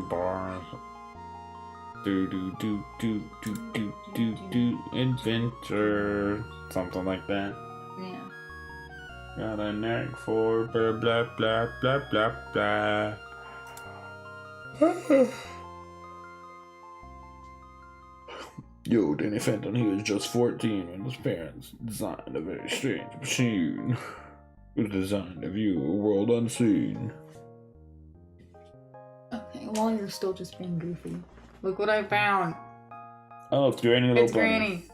Bars. Adventure. Something like that. Yeah. Got a knack for blah blah blah blah blah blah. Yo, Danny Fenton, he was just 14 when his parents designed a very strange machine. It was designed to view a world unseen. Okay, while you're still just being goofy, look what I found. Oh, it's Granny Little It's Bunny. Granny.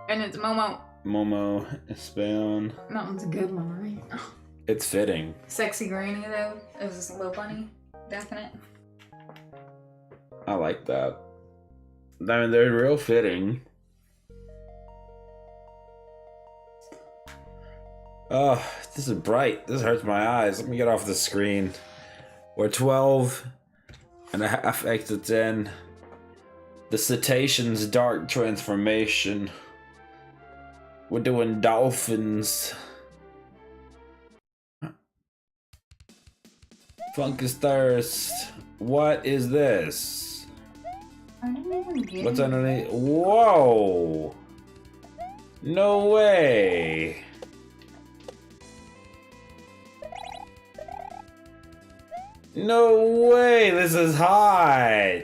And it's Momo. Momo is found. That one's a good one, right? It's fitting. Sexy Granny, though. It was just a little bunny. Definite. I like that. I mean, they're real fitting. Oh, this is bright. This hurts my eyes. Let me get off the screen. We're 12 and a half exits in. The cetacean's dark transformation. We're doing dolphins. Funkus Thirst. What is this? I didn't even get What's it. underneath? Whoa! No way! No way! This is hot!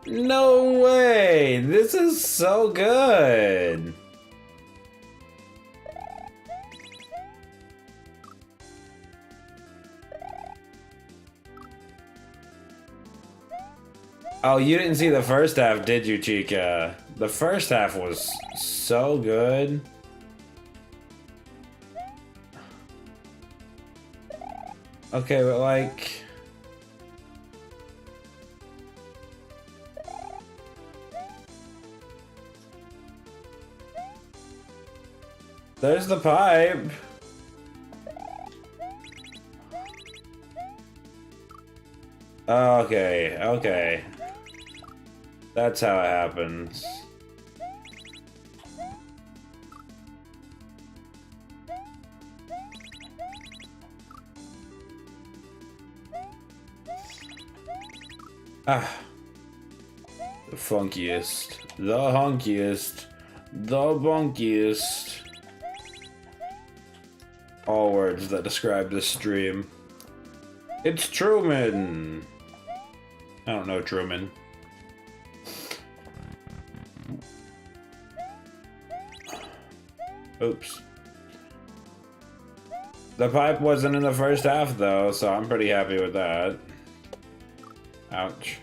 No way! This is so good! Oh, you didn't see the first half, did you, Chica? The first half was so good. Okay, but like... There's the pipe. Okay, okay. That's how it happens. Ah. The funkiest, the hunkiest, the bunkiest. All words that describe this stream. It's Truman! I don't know Truman. Oops. The pipe wasn't in the first half though, so I'm pretty happy with that. Ouch.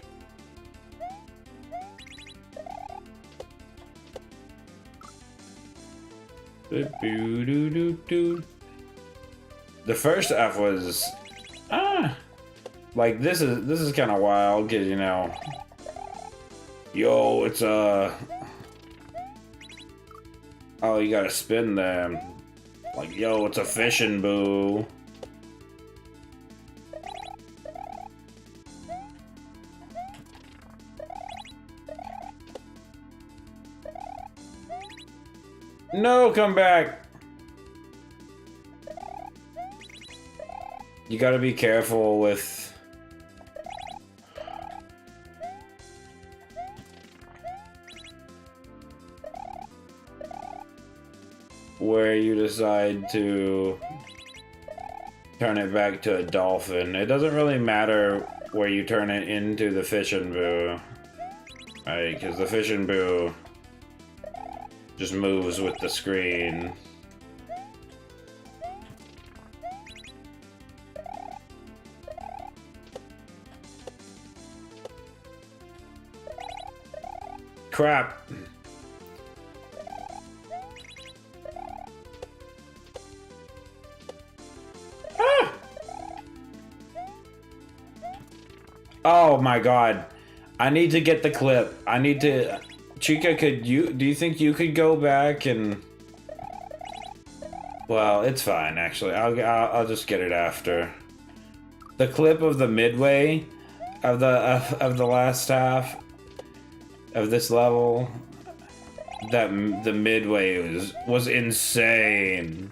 The first half was like this is kind of wild because you know, yo, it's oh, you gotta spin them. Like, yo, it's a fishing boo. No, come back. You gotta be careful with where you decide to turn it back to a dolphin. It doesn't really matter where you turn it into the fishing boo, right? Because the fishing boo just moves with the screen. Crap. Oh my god. I need to get the clip. I need to... Chica, do you think you could go back and... Well, it's fine, actually. I'll just get it after. The clip of the midway of the last half of this level, the midway was insane.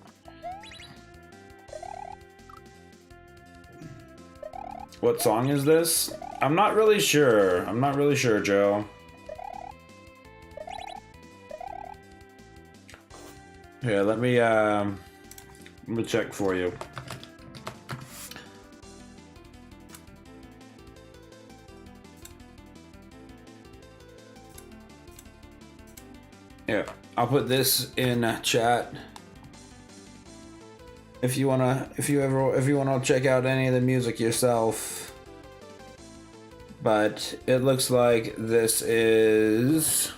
What song is this? I'm not really sure. I'm not really sure, Joe. Here, let me check for you. Yeah, I'll put this in chat. If you wanna check out any of the music yourself. But it looks like this is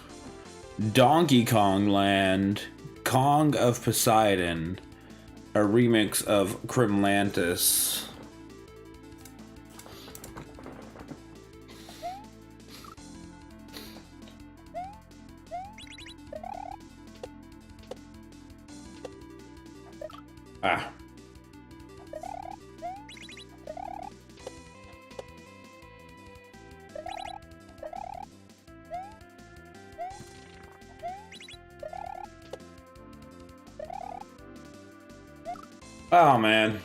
Donkey Kong Land, Kong of Poseidon, a remix of Crimlantis. Ah. Oh, man.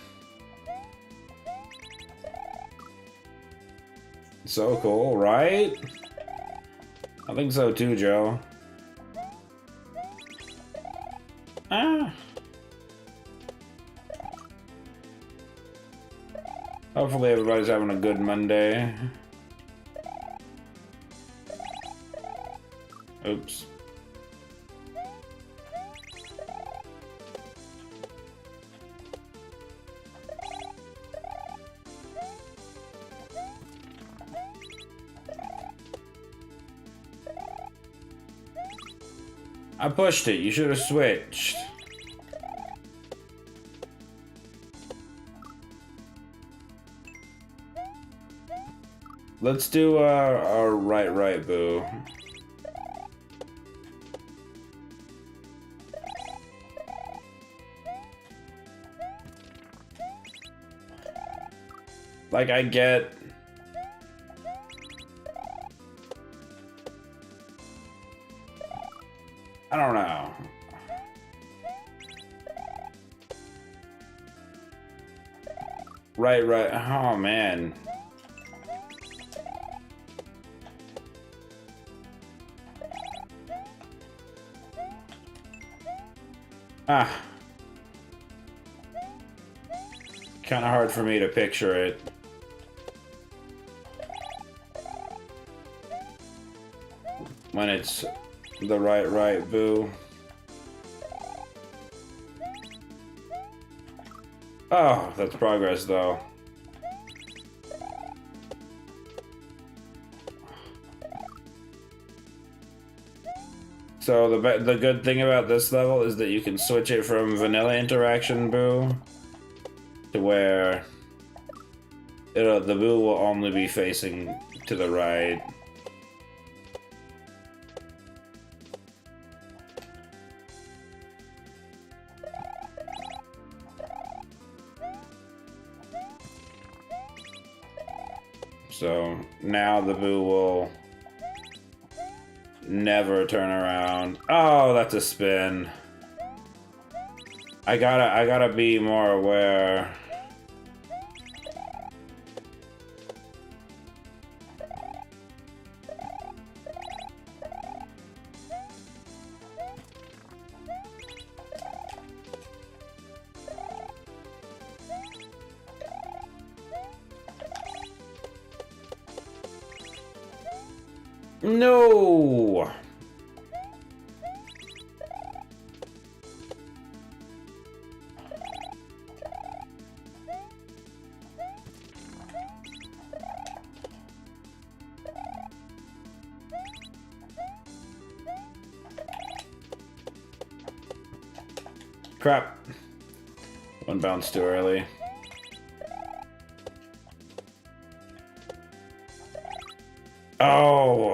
So cool, right? I think so too, Joe. Ah. Hopefully everybody's having a good Monday. Oops. I pushed it. You should have switched. Let's do our right, boo. Like, I get... I don't know. Right. Oh, man. Ah. Kind of hard for me to picture it. When it's the right, boo. Oh, that's progress, though. So the good thing about this level is that you can switch it from vanilla interaction, boo, to where the boo will only be facing to the right. So now the boo will never turn around. Oh, that's a spin. I gotta be more aware. No! Crap. One bounce too early. Oh,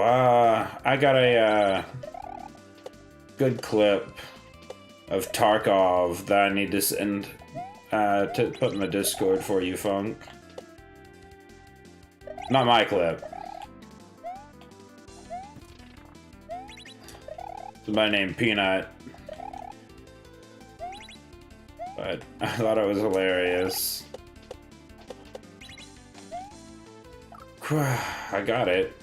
I got a good clip of Tarkov that I need to send to put in the Discord for you, Funk. Not my clip. It's my name, Peanut. But I thought it was hilarious. I got it.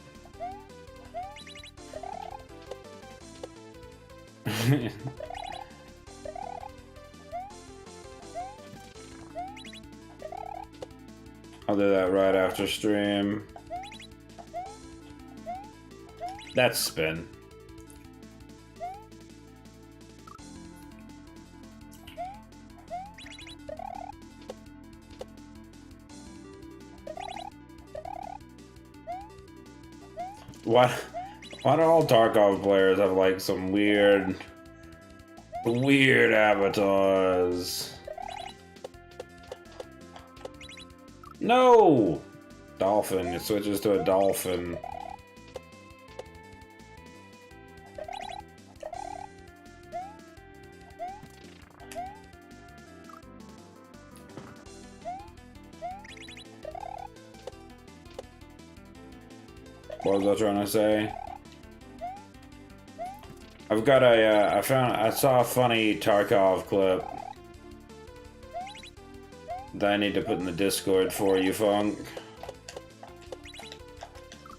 I'll do that right after stream. That's spin. Why do all Tarkov players have like some weird avatars? No! Dolphin, it switches to a dolphin. What was I trying to say? I've got a, I saw a funny Tarkov clip that I need to put in the Discord for you, Funk.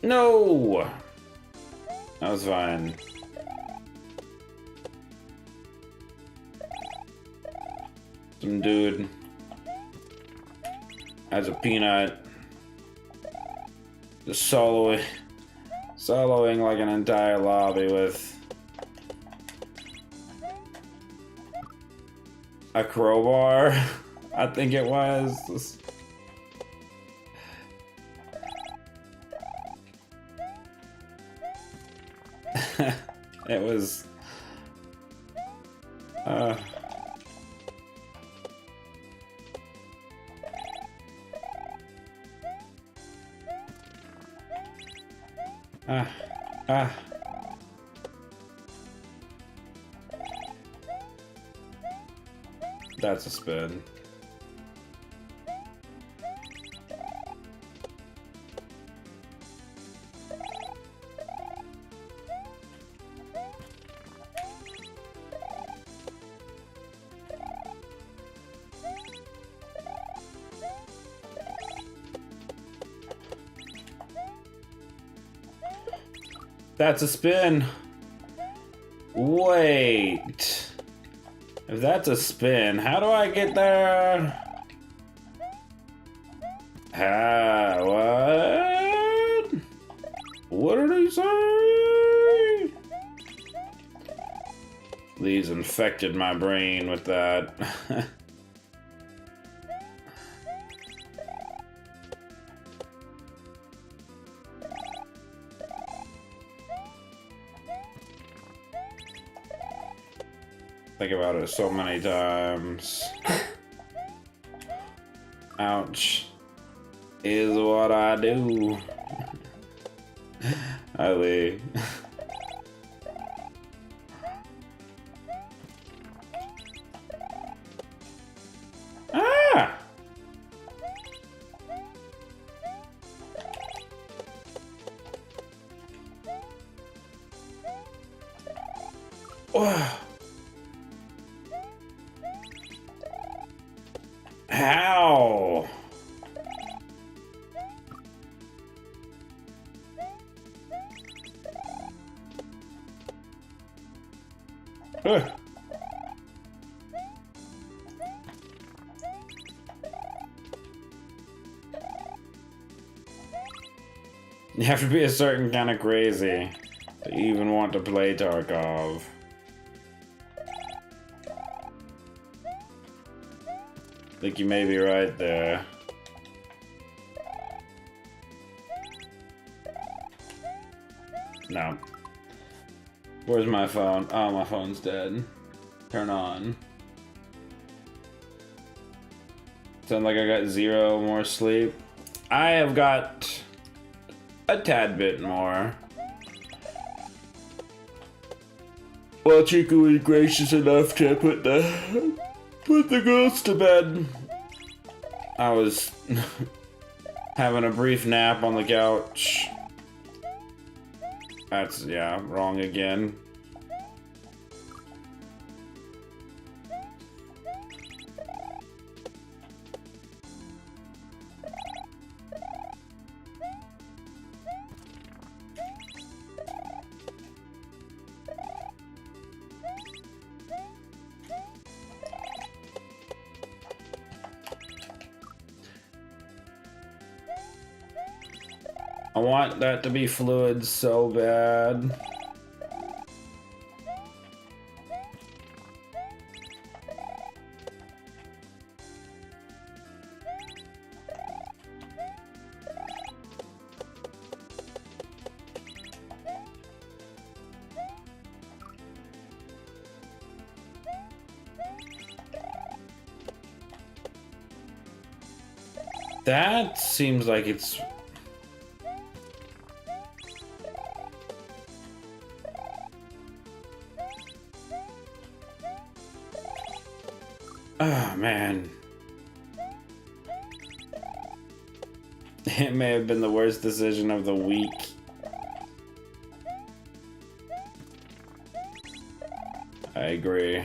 No! That was fine. Some dude has a peanut just soloing like an entire lobby with a crowbar. I think it was. It was. That's a spin. That's a spin. Wait. If that's a spin, how do I get there? What? What did he say? These infected my brain with that. Think about it so many times. Ouch. Is what I do. Ali. Ah! Oh. How? You have to be a certain kind of crazy to even want to play Tarkov. I think you may be right there. No. Where's my phone? Oh, my phone's dead. Turn on. Sounds like I got 0 more sleep. I have got a tad bit more. Well, Chico was gracious enough to put the girls to bed. I was having a brief nap on the couch. That's, yeah, wrong again. I want that to be fluid so bad. That seems like it's... Oh, man. It may have been the worst decision of the week. I agree.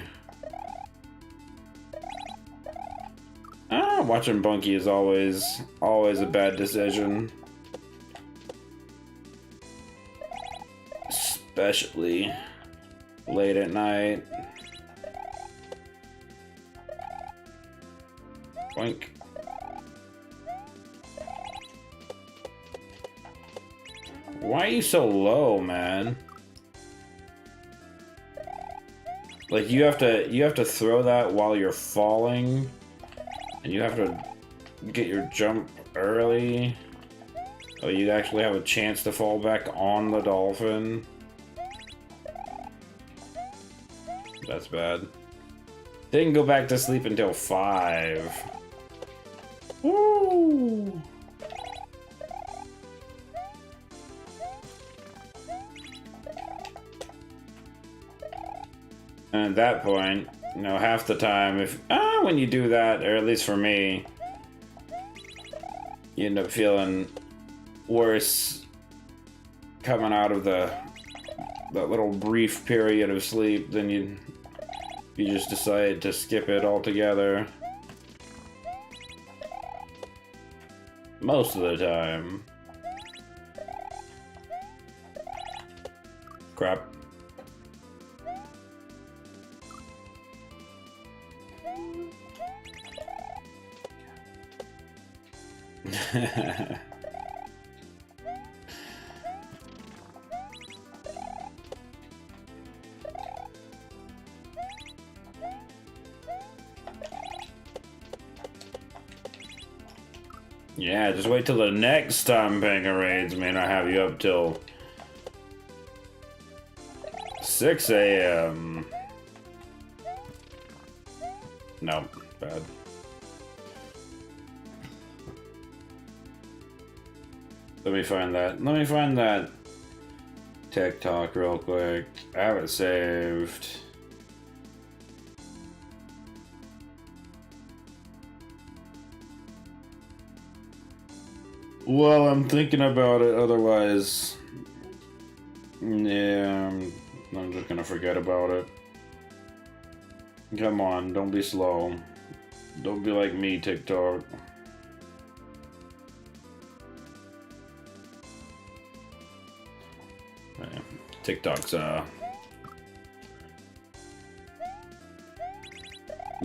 Watching Bunky is always a bad decision. Especially late at night. Boink. Why are you so low, man? Like you have to throw that while you're falling. And you have to get your jump early, so you actually have a chance to fall back on the dolphin. That's bad. Didn't go back to sleep until 5. Woo! And at that point, you know, half the time, if when you do that, or at least for me, you end up feeling worse coming out of that little brief period of sleep than you just decide to skip it altogether. Most of the time. Crap. Yeah, just wait till the next time Panga raids may not have you up till 6 a.m. No, bad. Let me find that TikTok real quick. I have it saved. Well, I'm thinking about it, otherwise... Yeah, I'm just gonna forget about it. Come on, don't be slow. Don't be like me, TikTok. TikTok's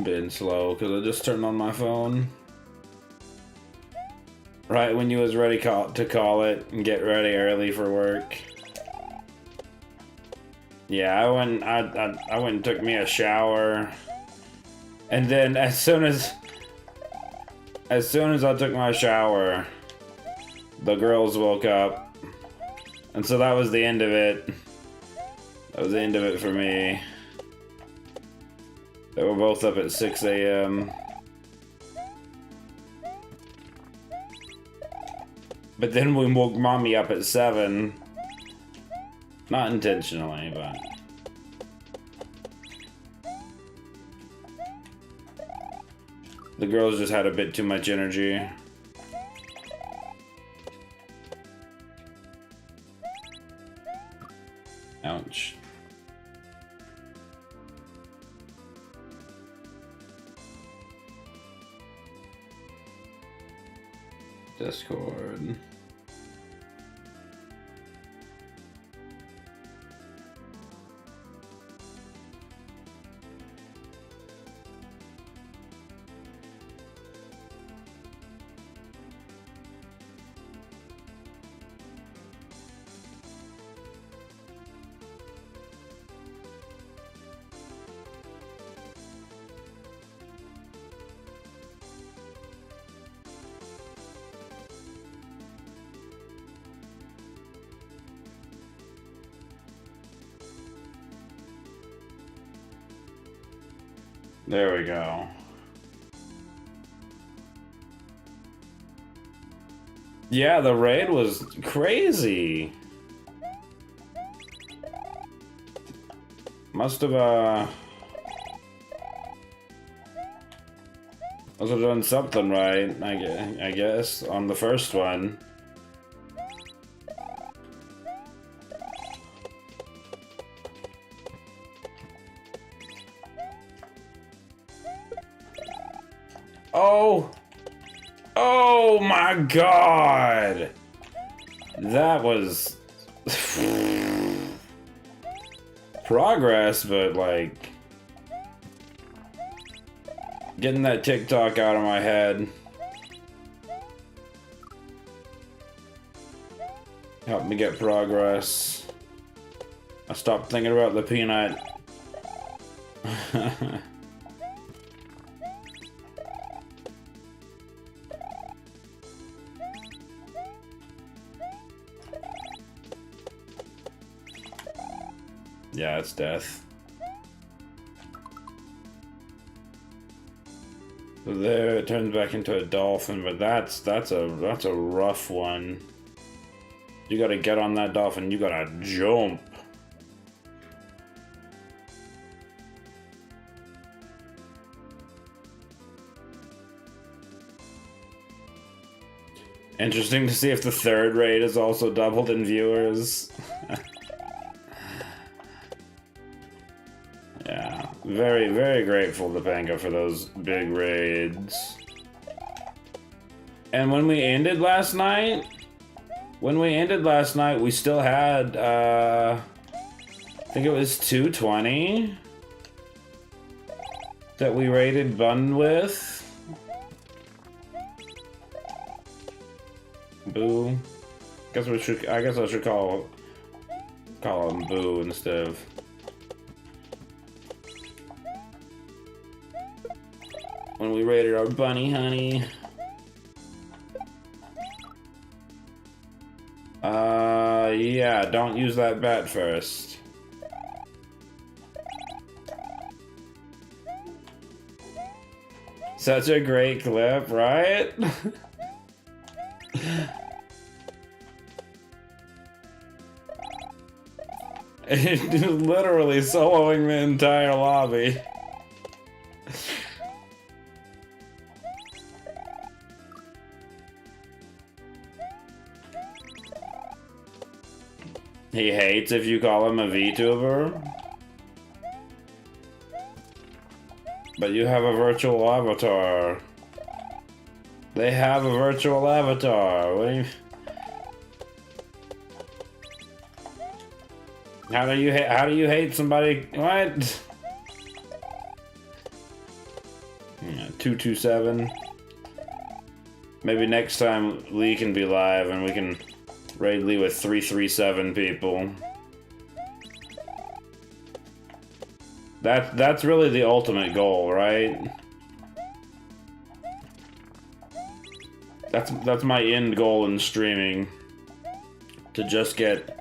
been slow because I just turned on my phone right when you was ready to call it and get ready early for work. Yeah, I went and took me a shower, and then as soon as I took my shower, the girls woke up, and so that was the end of it. That was the end of it for me. They were both up at 6 a.m. But then we woke mommy up at 7. Not intentionally, but... The girls just had a bit too much energy. Ouch. Discord. There we go. Yeah, the raid was crazy. Must have done something right, I guess, on the first one. Oh! Oh my god! That was... progress, but like... getting that TikTok out of my head. Helped me get progress. I stopped thinking about the peanut. Yeah, it's death. So there, it turns back into a dolphin, but that's a rough one. You gotta get on that dolphin. You gotta jump. Interesting to see if the third raid is also doubled in viewers. Yeah, very, very grateful to Panga for those big raids. And when we ended last night, we still had, I think it was 220 that we raided Bun with. Boo. I guess I should call him Boo instead of. When we raided our bunny honey. Yeah, don't use that bat first. Such a great clip, right? Literally soloing the entire lobby. He hates if you call him a VTuber. But you have a virtual avatar. They have a virtual avatar. What do you... How do you hate somebody? What? 227. Maybe next time Lee can be live and we can raid Lee with 337 people. That's really the ultimate goal, right? That's my end goal in streaming. To just get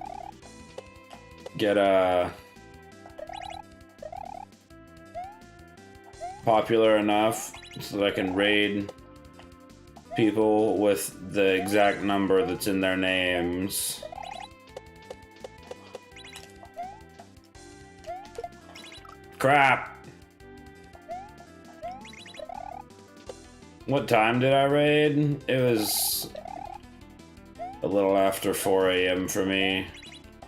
popular enough so that I can raid people with the exact number that's in their names. Crap! What time did I raid? It was a little after 4 AM for me.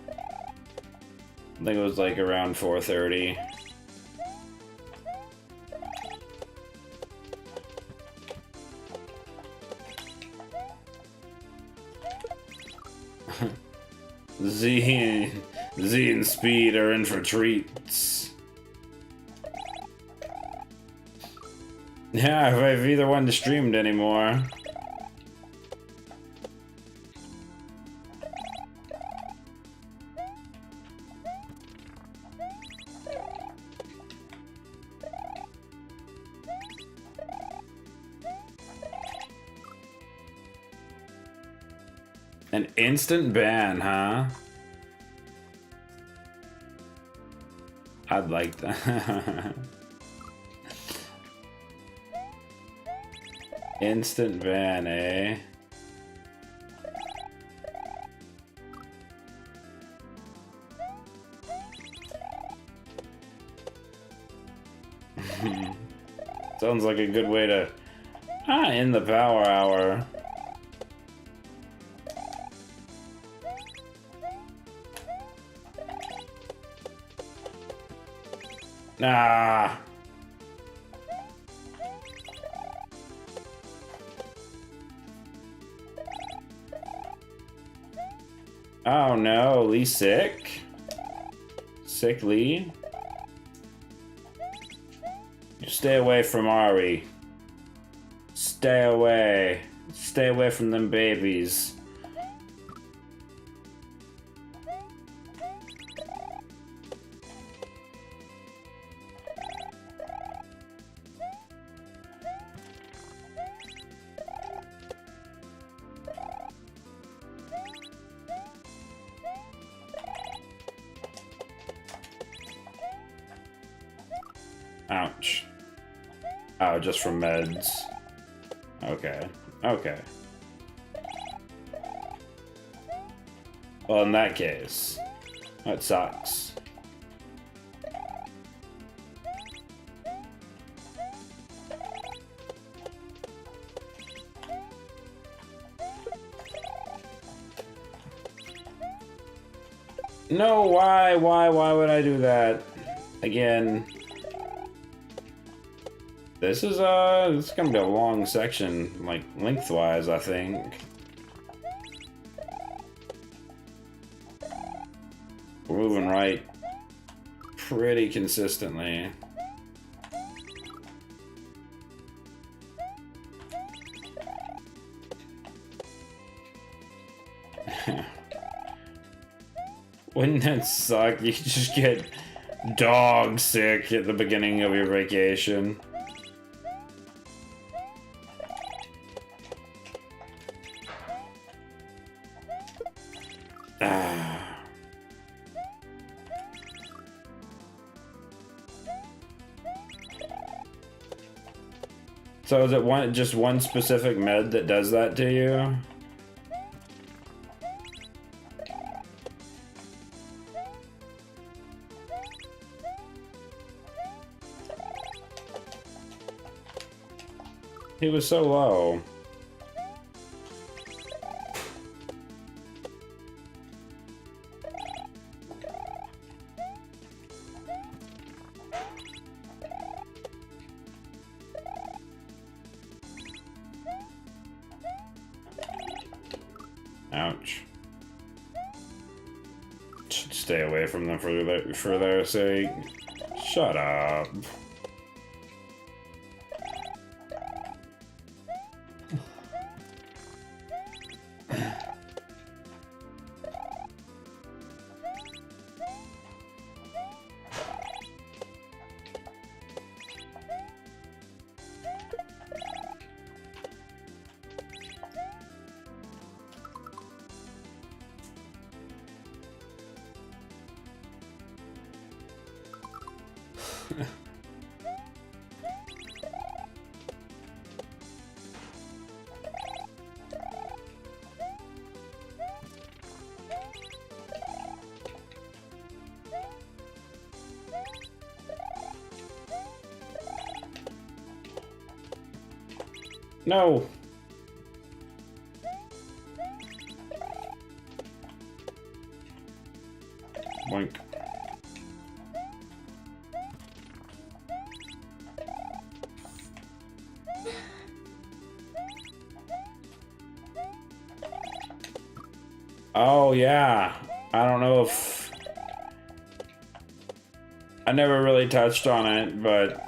I think it was like around 4:30. Z and Speed are in for treats. Yeah, if I've either one streamed anymore. An instant ban, huh? I'd like that. Instant ban, eh? Sounds like a good way to end the power hour. Nah. Oh no, Lee's sick? Sick Lee? You stay away from Ari. Stay away. Stay away from them babies. Ouch. Oh, just from meds. Okay. Okay. Well, in that case, that sucks. No, why would I do that? Again. This is gonna be a long section, like, lengthwise, I think. We're moving right pretty consistently. Wouldn't that suck? You just get dog sick at the beginning of your vacation. So is it just one specific med that does that to you? He was so low. Ouch. Should stay away from them for their sake. Shut up. No. Boink. Oh yeah. I don't know if I never really touched on it, but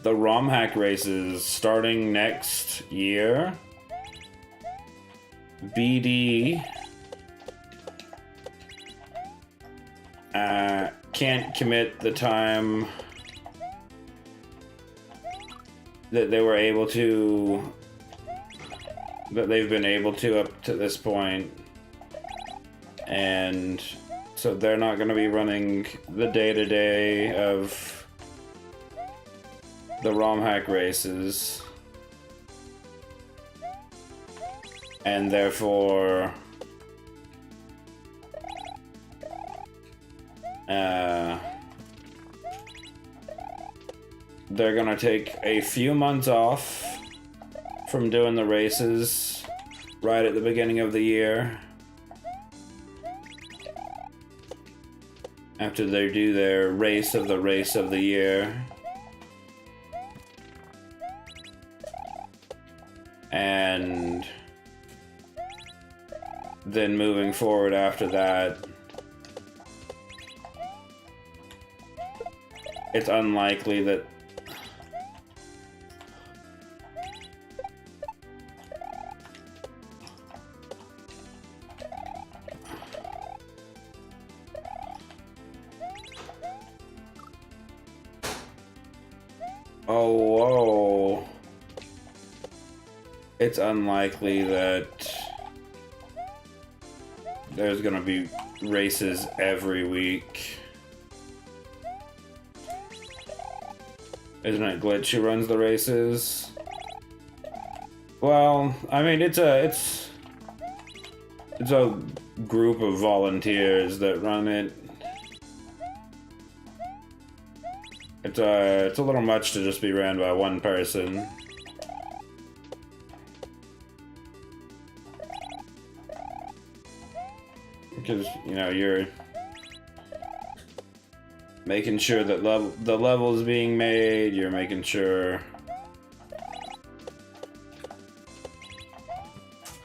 the ROM hack races starting next year. BD can't commit the time that they were able to, that they've been able to up to this point, and so they're not going to be running the day-to-day of the ROM hack races. And therefore, they're gonna take a few months off from doing the races right at the beginning of the year. After they do their race of the year. And then moving forward after that, it's unlikely that it's unlikely that there's gonna be races every week. Isn't it Glitch who runs the races? Well, I mean, it's a group of volunteers that run it. It's a little much to just be ran by one person. Because, you know, you're making sure that the level is being made, you're making sure...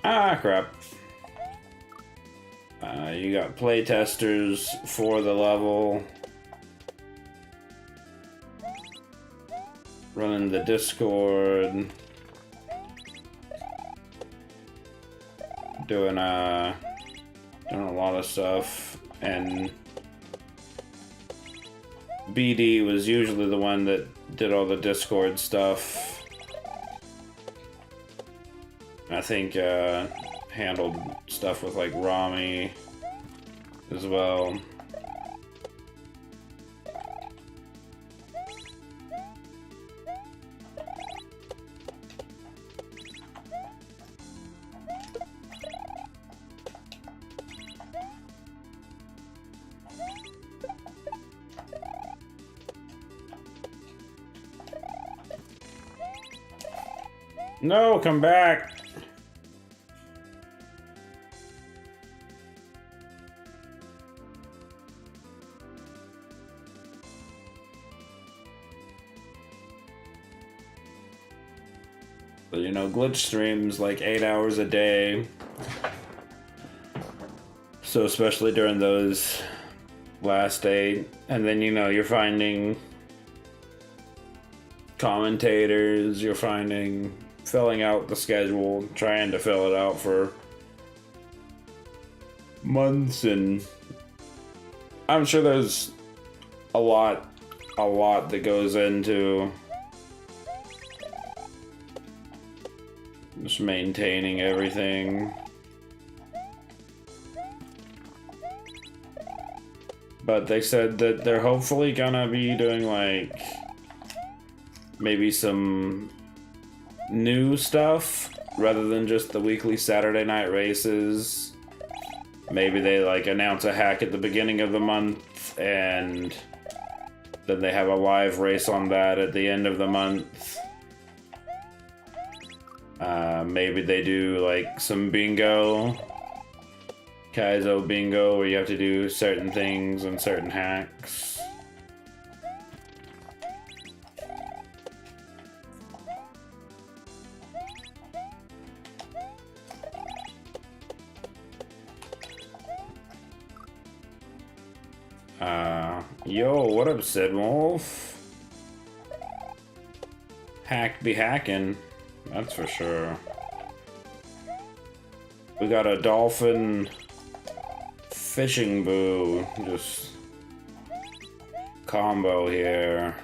Ah, crap. You got playtesters for the level. Running the Discord. Doing a lot of stuff, and BD was usually the one that did all the Discord stuff. I think handled stuff with like Rami as well. No, come back! But you know, Glitch streams like 8 hours a day. So especially during those last 8, and then you know, you're finding commentators, you're finding filling out the schedule, trying to fill it out for months, and I'm sure there's a lot that goes into just maintaining everything. But they said that they're hopefully gonna be doing like maybe some new stuff rather than just the weekly Saturday night races. Maybe they like announce a hack at the beginning of the month and then they have a live race on that at the end of the month. Maybe they do like some bingo, KAIZO bingo, where you have to do certain things and certain hacks. Yo, what up, Sid Wolf? Hack be hacking, that's for sure. We got a Dolphin fishing boo, just combo here.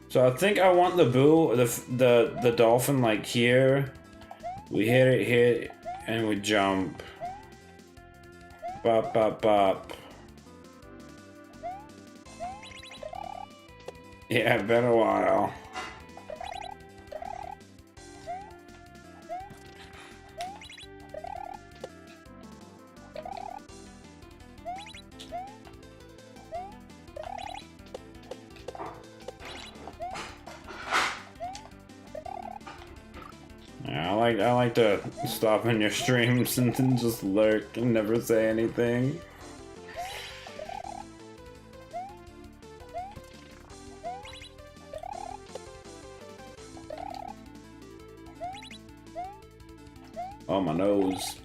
So I think I want the boo, the dolphin like here. We hit, and we jump. Bop, bop, bop. Yeah, been a while. Yeah, I like to stop in your streams and then just lurk and never say anything. Oh, my nose.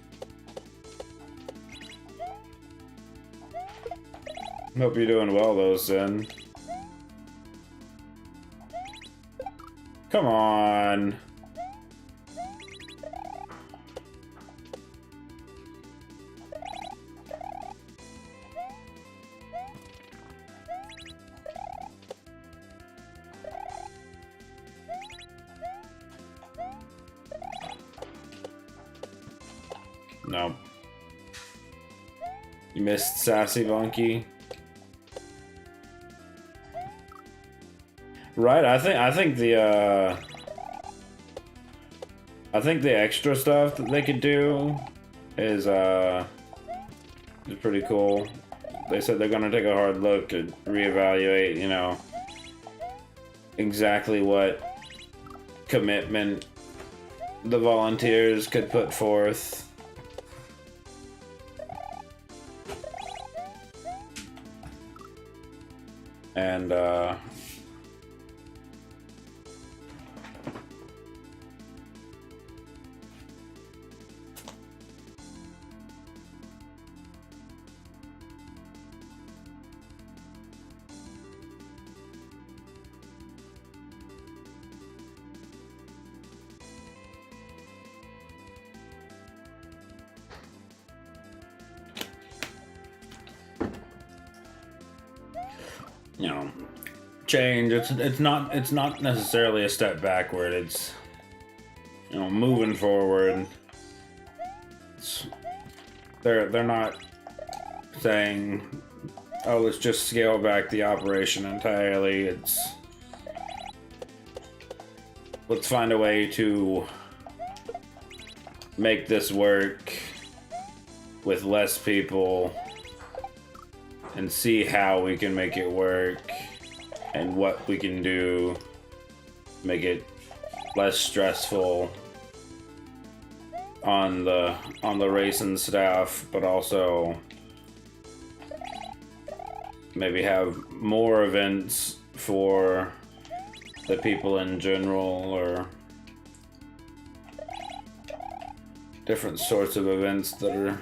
Hope you're doing well, though, Sin. Come on. No. You missed Sassy Monkey. Right, I think the extra stuff that they could do is pretty cool. They said they're gonna take a hard look to reevaluate, you know, exactly what commitment the volunteers could put forth. And you know, change. It's not necessarily a step backward. It's, you know, moving forward. They're not saying, oh, let's just scale back the operation entirely. It's, let's find a way to make this work with less people and see how we can make it work and what we can do to make it less stressful on the racing staff, but also maybe have more events for the people in general, or different sorts of events that are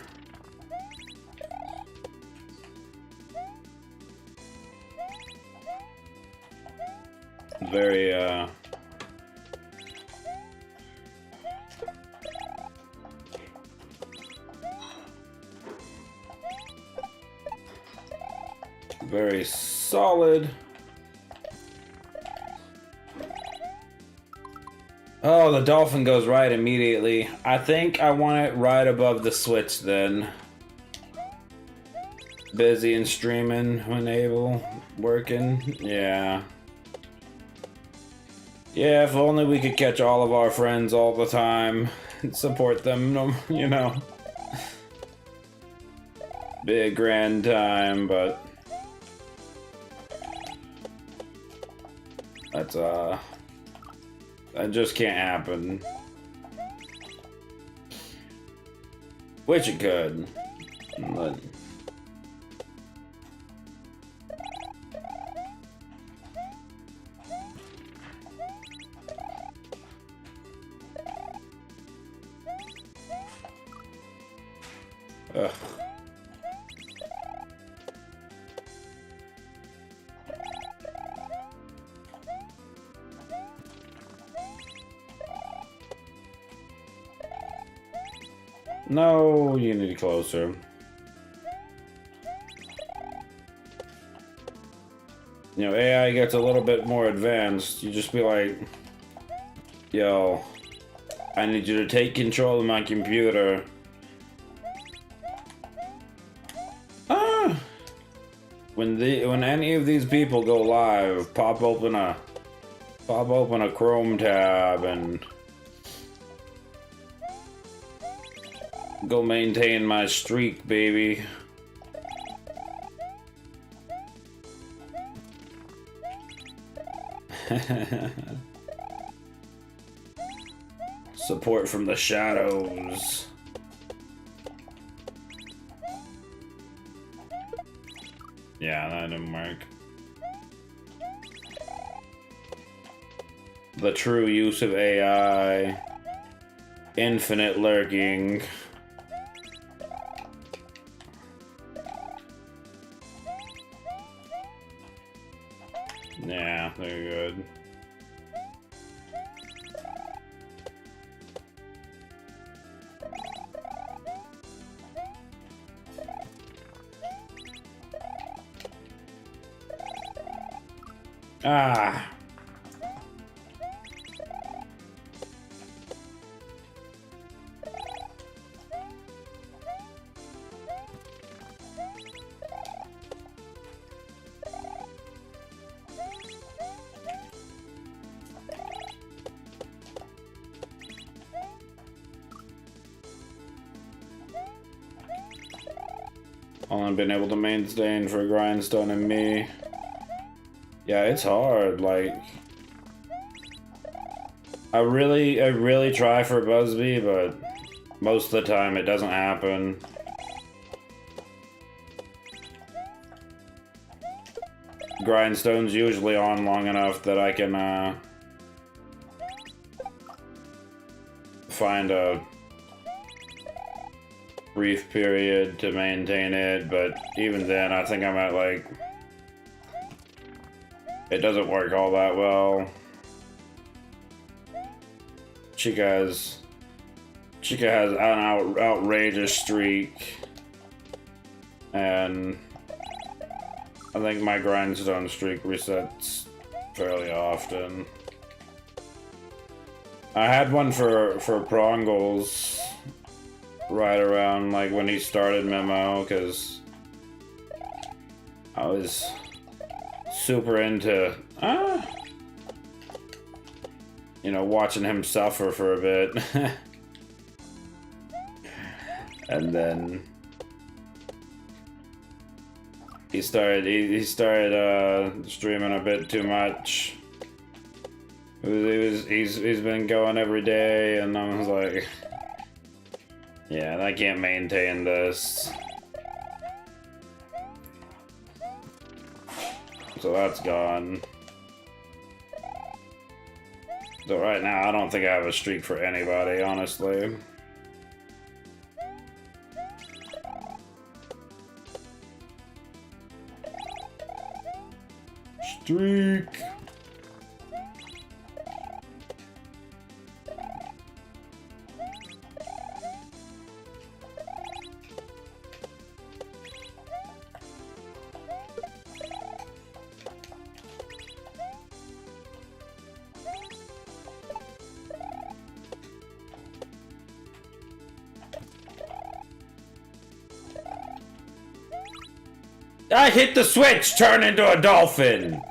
very very solid. Oh, the Dolphin goes right immediately. I think I want it right above the Switch then. Busy and streaming when able. Working. Yeah. Yeah, if only we could catch all of our friends all the time and support them, you know. Be a grand time, but that's that just can't happen. Which it could, but ugh. No, you need closer. you know, AI gets a little bit more advanced, you just be like, yo, I need you to take control of my computer. Ah! When any of these people go live, pop open a Chrome tab and go maintain my streak, baby. Support from the shadows. Yeah, that didn't work. The true use of AI. Infinite lurking. Yeah, they're good. Ah. Only been able to maintain for Grindstone and me. Yeah, it's hard, like... I really try for Busby, but most of the time it doesn't happen. Grindstone's usually on long enough that I can, find a brief period to maintain it, but even then I think I'm at, like... It doesn't work all that well. Chica has an outrageous streak, and I think my grindstone streak resets fairly often. I had one for Prongles right around like when he started Memo, because I was super into you know, watching him suffer for a bit. And then he started streaming a bit too much. He's been going every day, and I was like, yeah, I can't maintain this. So that's gone. So right now, I don't think I have a streak for anybody, honestly. Streak! I hit the switch, turn into a dolphin!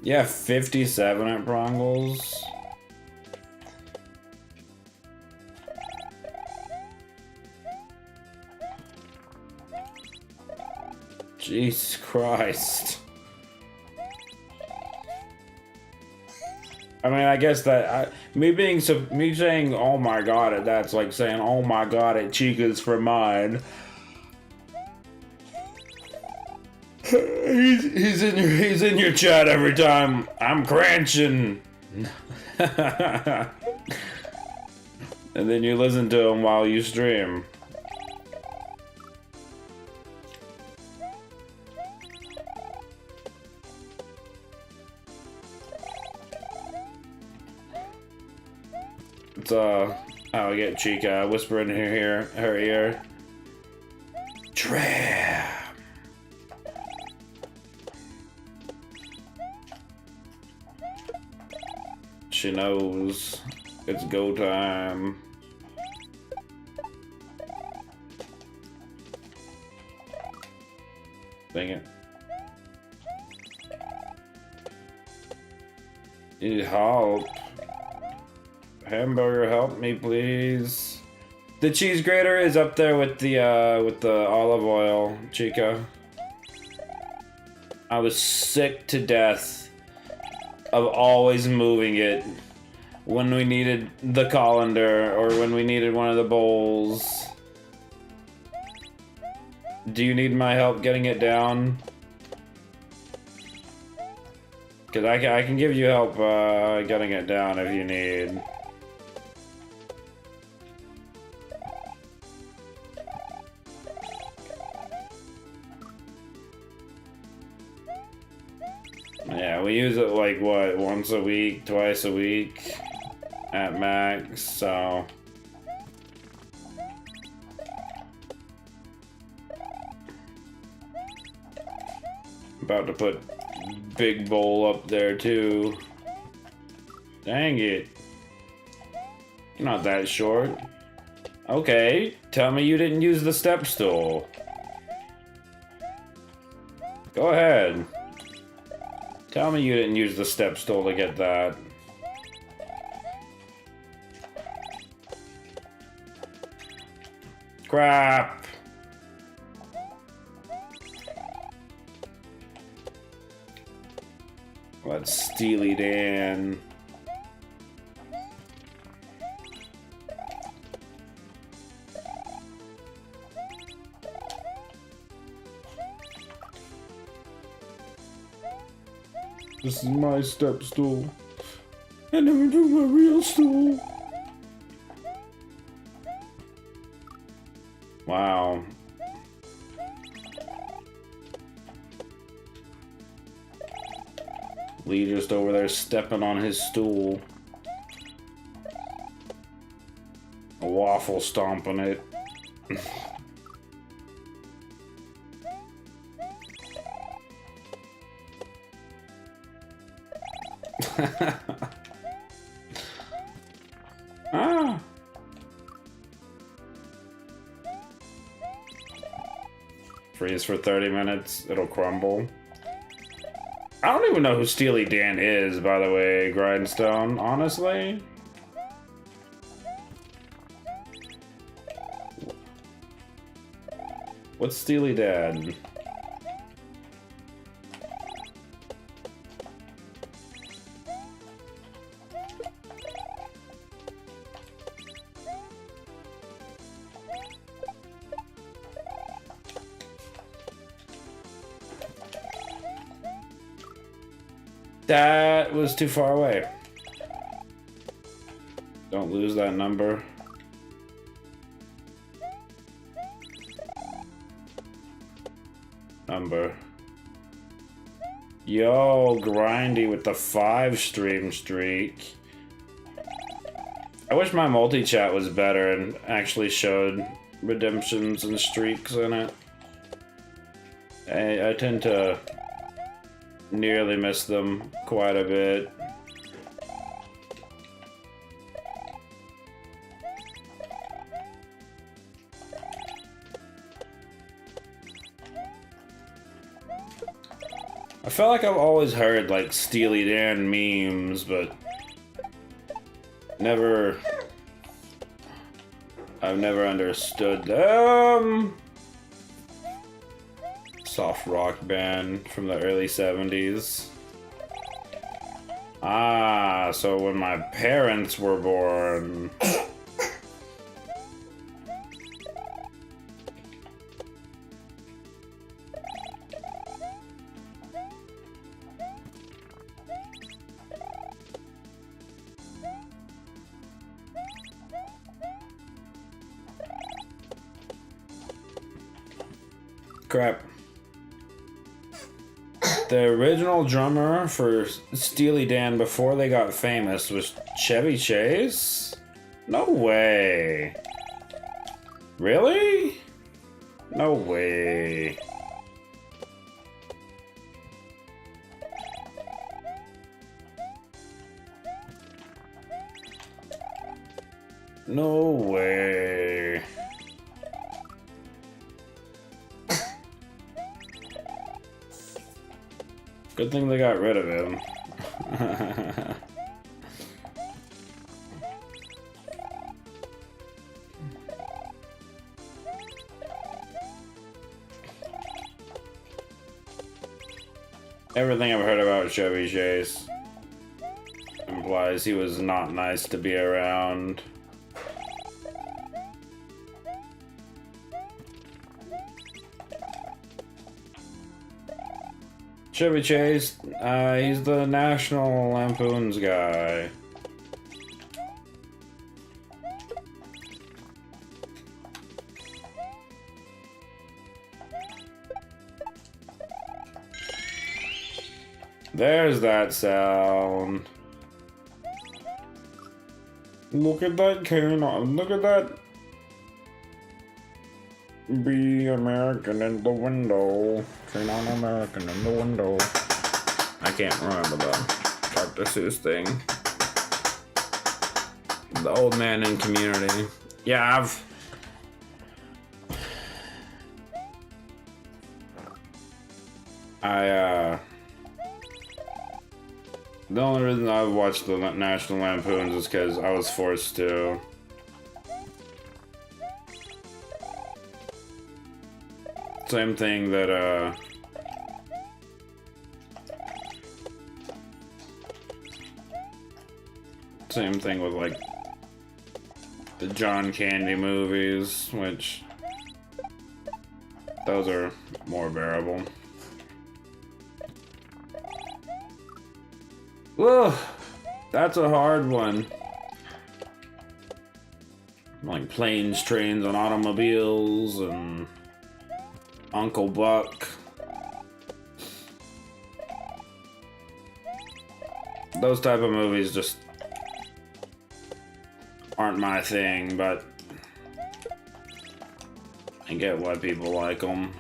Yeah, 57 at Prongles. Jesus Christ. I mean, I guess that me saying "oh my god" that's like saying "oh my god" at Chica's for mine. He's in your chat every time. I'm crunching. And then you listen to him while you stream. It's how I get Chica. Whisper in her ear. Dram. She knows it's go time. Dang it. Need help. Hamburger, help me, please. The cheese grater is up there with the olive oil, Chica. I was sick to death of always moving it when we needed the colander or when we needed one of the bowls. Do you need my help getting it down? Because I can give you help getting it down if you need. Yeah, we use it like, what, once a week, twice a week at max, so... About to put big bowl up there too. Dang it. You're not that short. Okay, tell me you didn't use the step stool. Go ahead. Tell me you didn't use the step stool to get that. Crap. Let's Steely Dan. This is my step stool. I never do my real stool. Wow. Lee just over there stepping on his stool. A waffle stomping it. Ah. Freeze for 30 minutes, it'll crumble. I don't even know who Steely Dan is, by the way, Grindstone, honestly. What's Steely Dan? That was too far away. Don't lose that number. Yo, Grindy with the 5-stream streak. I wish my multi-chat was better and actually showed redemptions and streaks in it. I tend to nearly miss them quite a bit. I feel like I've always heard like Steely Dan memes, but I've never understood them. Soft rock band from the early 70s. Ah, so when my parents were born. Crap. The original drummer for Steely Dan before they got famous was Chevy Chase? No way. Really? No way. No way. Good thing they got rid of him. Everything I've heard about Chevy Chase implies he was not nice to be around. Chevy Chase, he's the National Lampoon's guy. There's that sound. Look at that canine. Look at that. Be American in the window. Canine American in the window. I can't remember the Dr. Seuss thing. The old man in Community. Yeah, the only reason I've watched the National Lampoons is because I was forced to. Same thing that, same thing with, like, the John Candy movies, which those are more bearable. Whoa, that's a hard one. Like Planes, Trains, and Automobiles, and Uncle Buck. Those type of movies just aren't my thing, but I get why people like them.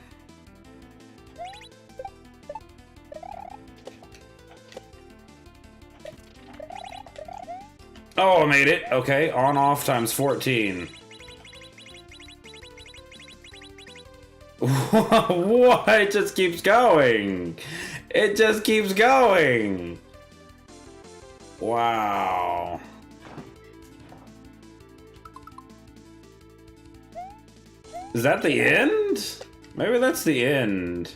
Oh, I made it. Okay, on off times 14. What? It just keeps going. It just keeps going. Wow. Is that the end? Maybe that's the end.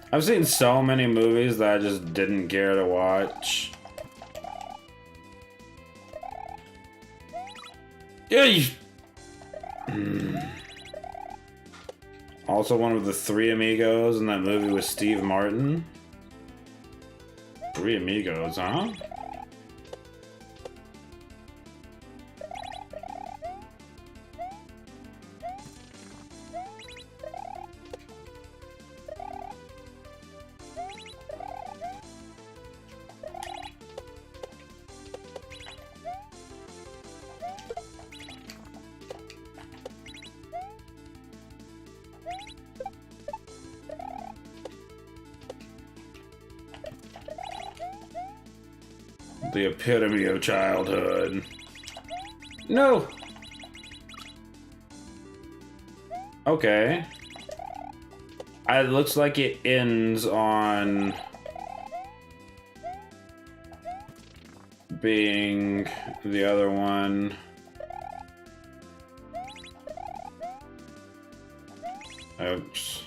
I've seen so many movies that I just didn't care to watch. Yeah. Also, one of the Three Amigos in that movie with Steve Martin. Three Amigos, huh? The epitome of childhood. No! Okay. It looks like it ends on being the other one. Oops.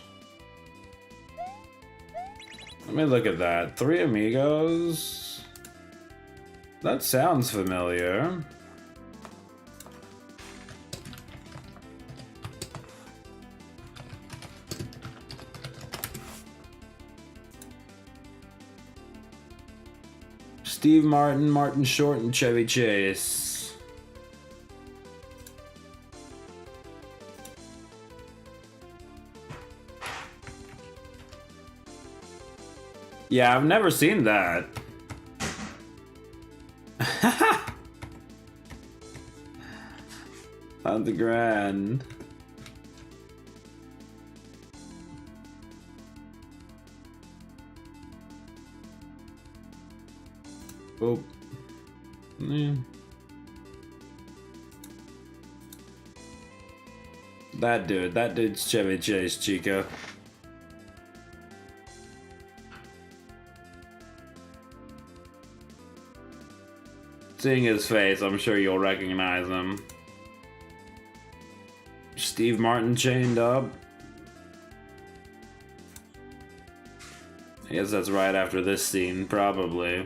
Let me look at that. Three Amigos? That sounds familiar. Steve Martin, Martin Short, and Chevy Chase. Yeah, I've never seen that. On the grand. Oh. Yeah. That dude's Chevy Chase, Chico. Seeing his face, I'm sure you'll recognize him. Steve Martin chained up. I guess that's right after this scene, probably.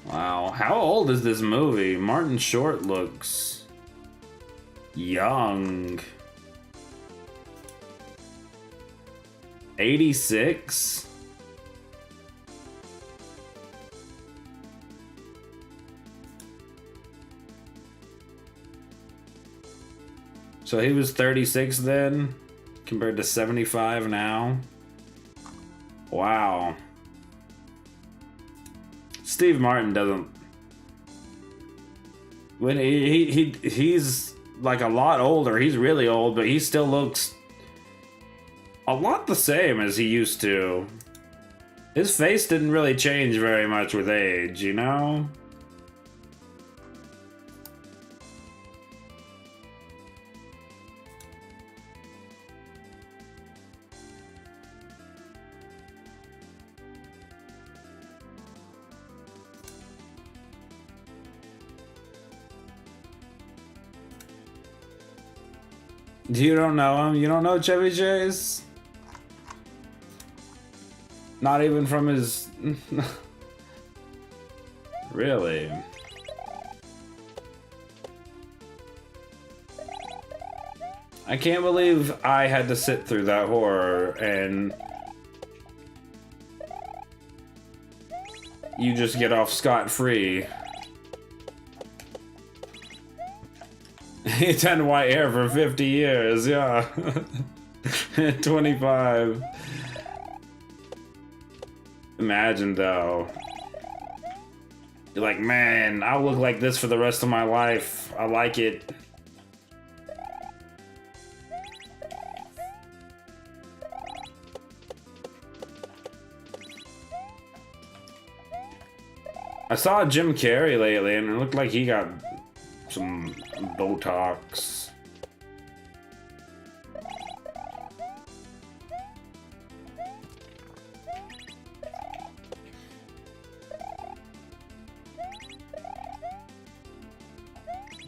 Wow, how old is this movie? Martin Short looks young. 86? So he was 36 then, compared to 75 now. Wow. Steve Martin doesn't. When he's like a lot older. He's really old, but he still looks a lot the same as he used to. His face didn't really change very much with age, you know? You don't know him? You don't know Chevy Chase? Not even from his... Really? I can't believe I had to sit through that horror and... you just get off scot-free. He had white hair for 50 years, yeah. 25. Imagine though. You're like, man, I'll look like this for the rest of my life. I like it. I saw Jim Carrey lately and it looked like he got some Botox.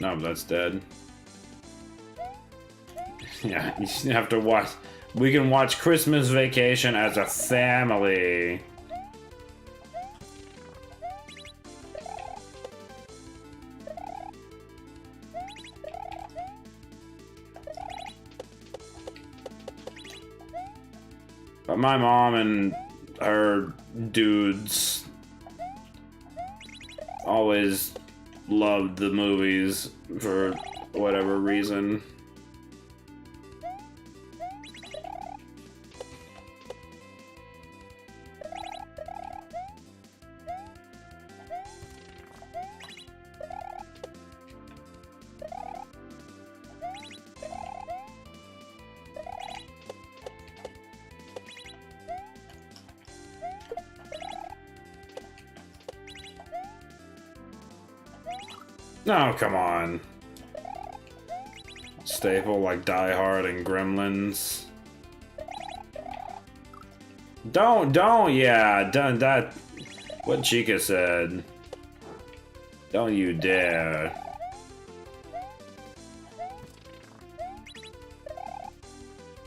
No, that's dead. Yeah, you have to watch. We can watch Christmas Vacation as a family. But my mom and her dudes always loved the movies for whatever reason. No, come on. Staple like Die Hard and Gremlins. Don't, yeah, done that. What Chica said. Don't you dare.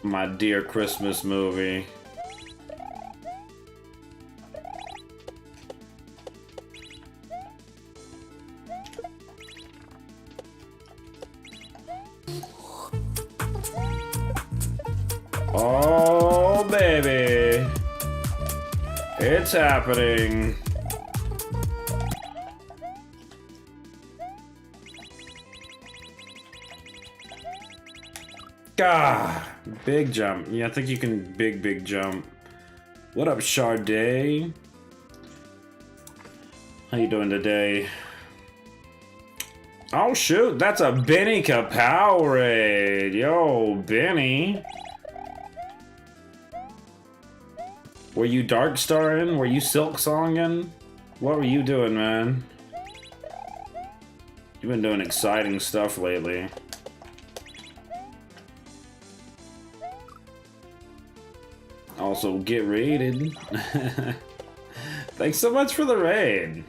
My dear Christmas movie. It's happening. Gah! Big jump. Yeah, I think you can big jump. What up, Sharday? How you doing today? Oh shoot, that's a Benny Kapow raid. Yo, Benny. Were you Dark Starring? Were you Silk Songing? What were you doing, man? You've been doing exciting stuff lately. Also, get raided. Thanks so much for the raid.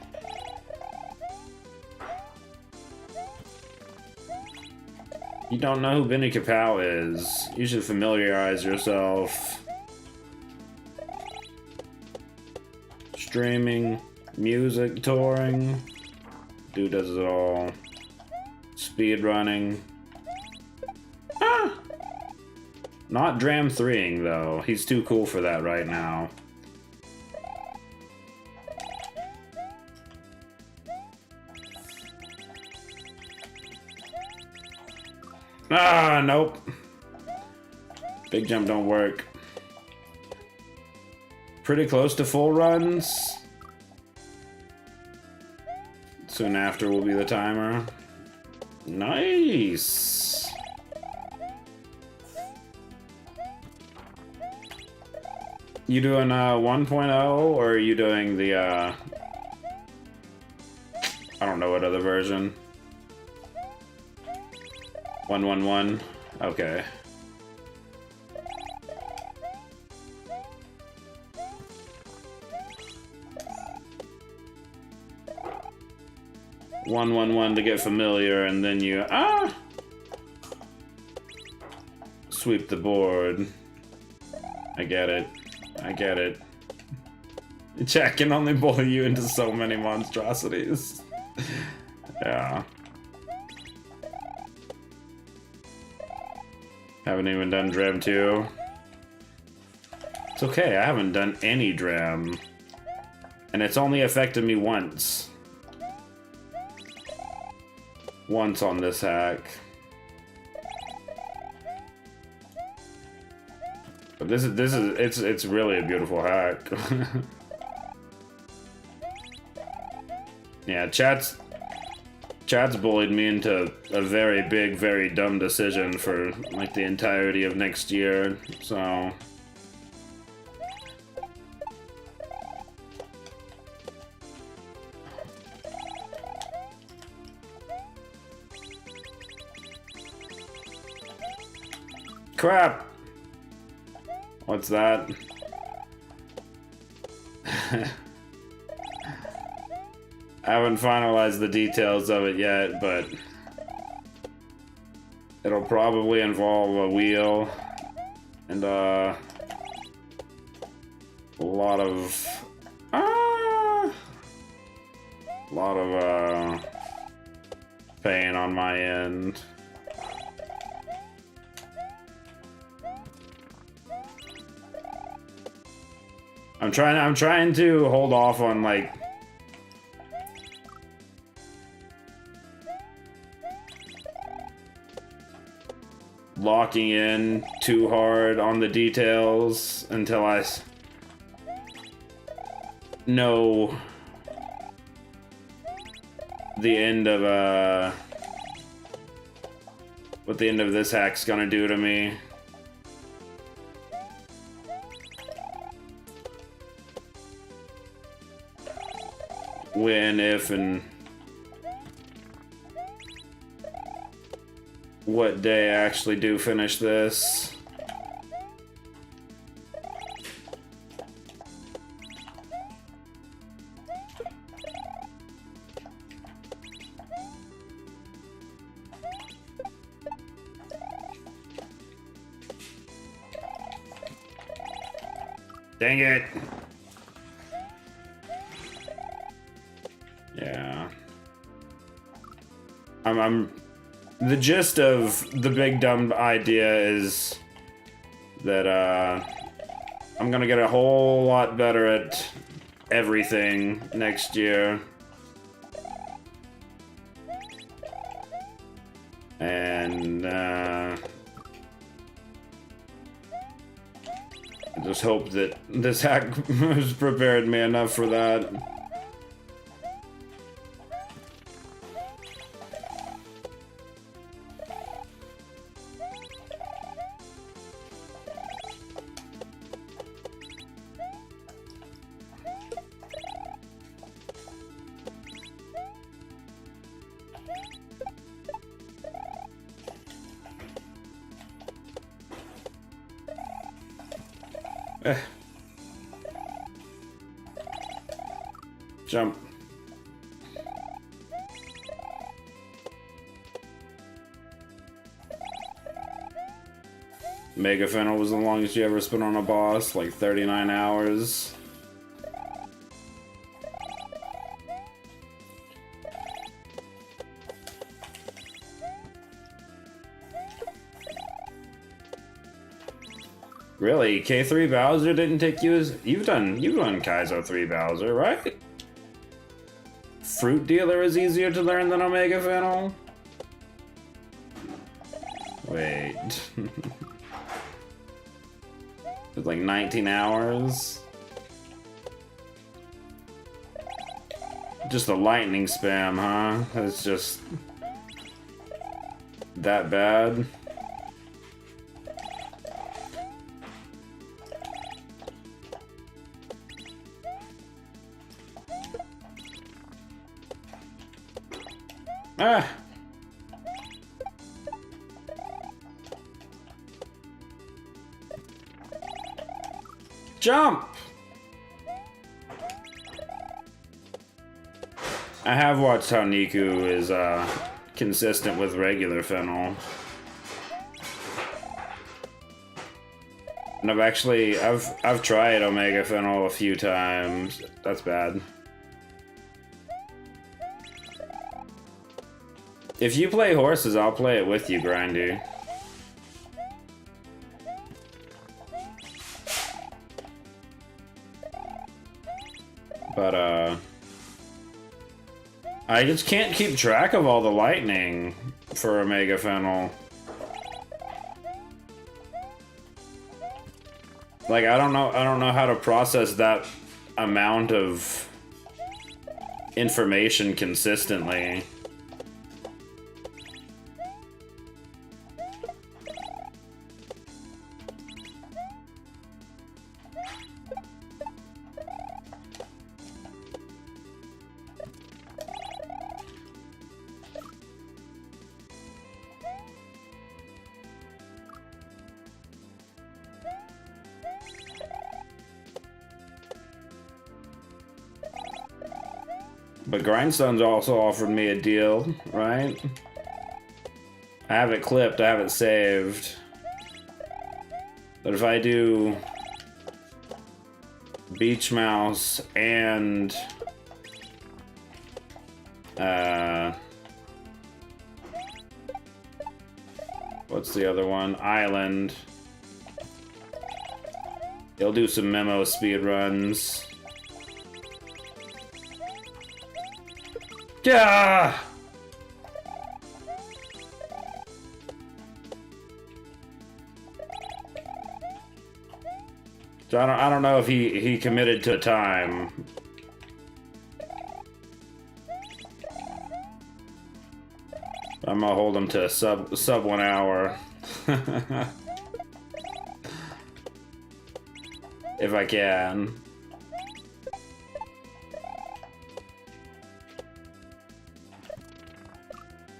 You don't know who Benny Kapow is. You should familiarize yourself. Streaming, music, touring. Dude does it all. Speed running. Ah! Not Dram 3ing though. He's too cool for that right now. Ah, nope. Big jump don't work. Pretty close to full runs. Soon after will be the timer. Nice. You doing 1.0 or are you doing the I don't know what other version? 1.1.1? Okay. One to get familiar, and then you sweep the board. I get it. I get it. Chat can only bully you into so many monstrosities. Yeah. Haven't even done Dram 2. It's okay, I haven't done any Dram. And it's only affected me once. Once on this hack. But it's really a beautiful hack. Yeah, chat's bullied me into a very big, very dumb decision for like the entirety of next year, so. Crap! What's that? I haven't finalized the details of it yet, but it'll probably involve a wheel and a lot of pain on my end. I'm trying to hold off on like locking in too hard on the details until I know the end of what the end of this hack's gonna do to me. When, if, and what day I actually do finish this. Dang it! Yeah. I'm the gist of the big dumb idea is that I'm gonna get a whole lot better at everything next year. And, I just hope that this hack has prepared me enough for that. Jump. Mega Fennel was the longest you ever spent on a boss, like 39 hours. Really? K3 Bowser didn't take you as... You've done KAIZO 3 Bowser, right? Fruit Dealer is easier to learn than Omega Fennel? Wait. It's like 19 hours? Just the lightning spam, huh? It's just... that bad? Ah! Jump! I have watched how Niku is consistent with regular Fennel. And I've tried Omega Fennel a few times. That's bad. If you play horses, I'll play it with you, Grindy. But, I just can't keep track of all the lightning for Omega Fennel. Like, I don't know how to process that amount of information consistently. But Grindstone's also offered me a deal, right? I have it clipped, I have it saved. But if I do Beach Mouse and what's the other one? Island. He'll do some memo speed runs. Yeah. So I don't know if he committed to time. I'm gonna hold him to sub 1 hour. If I can.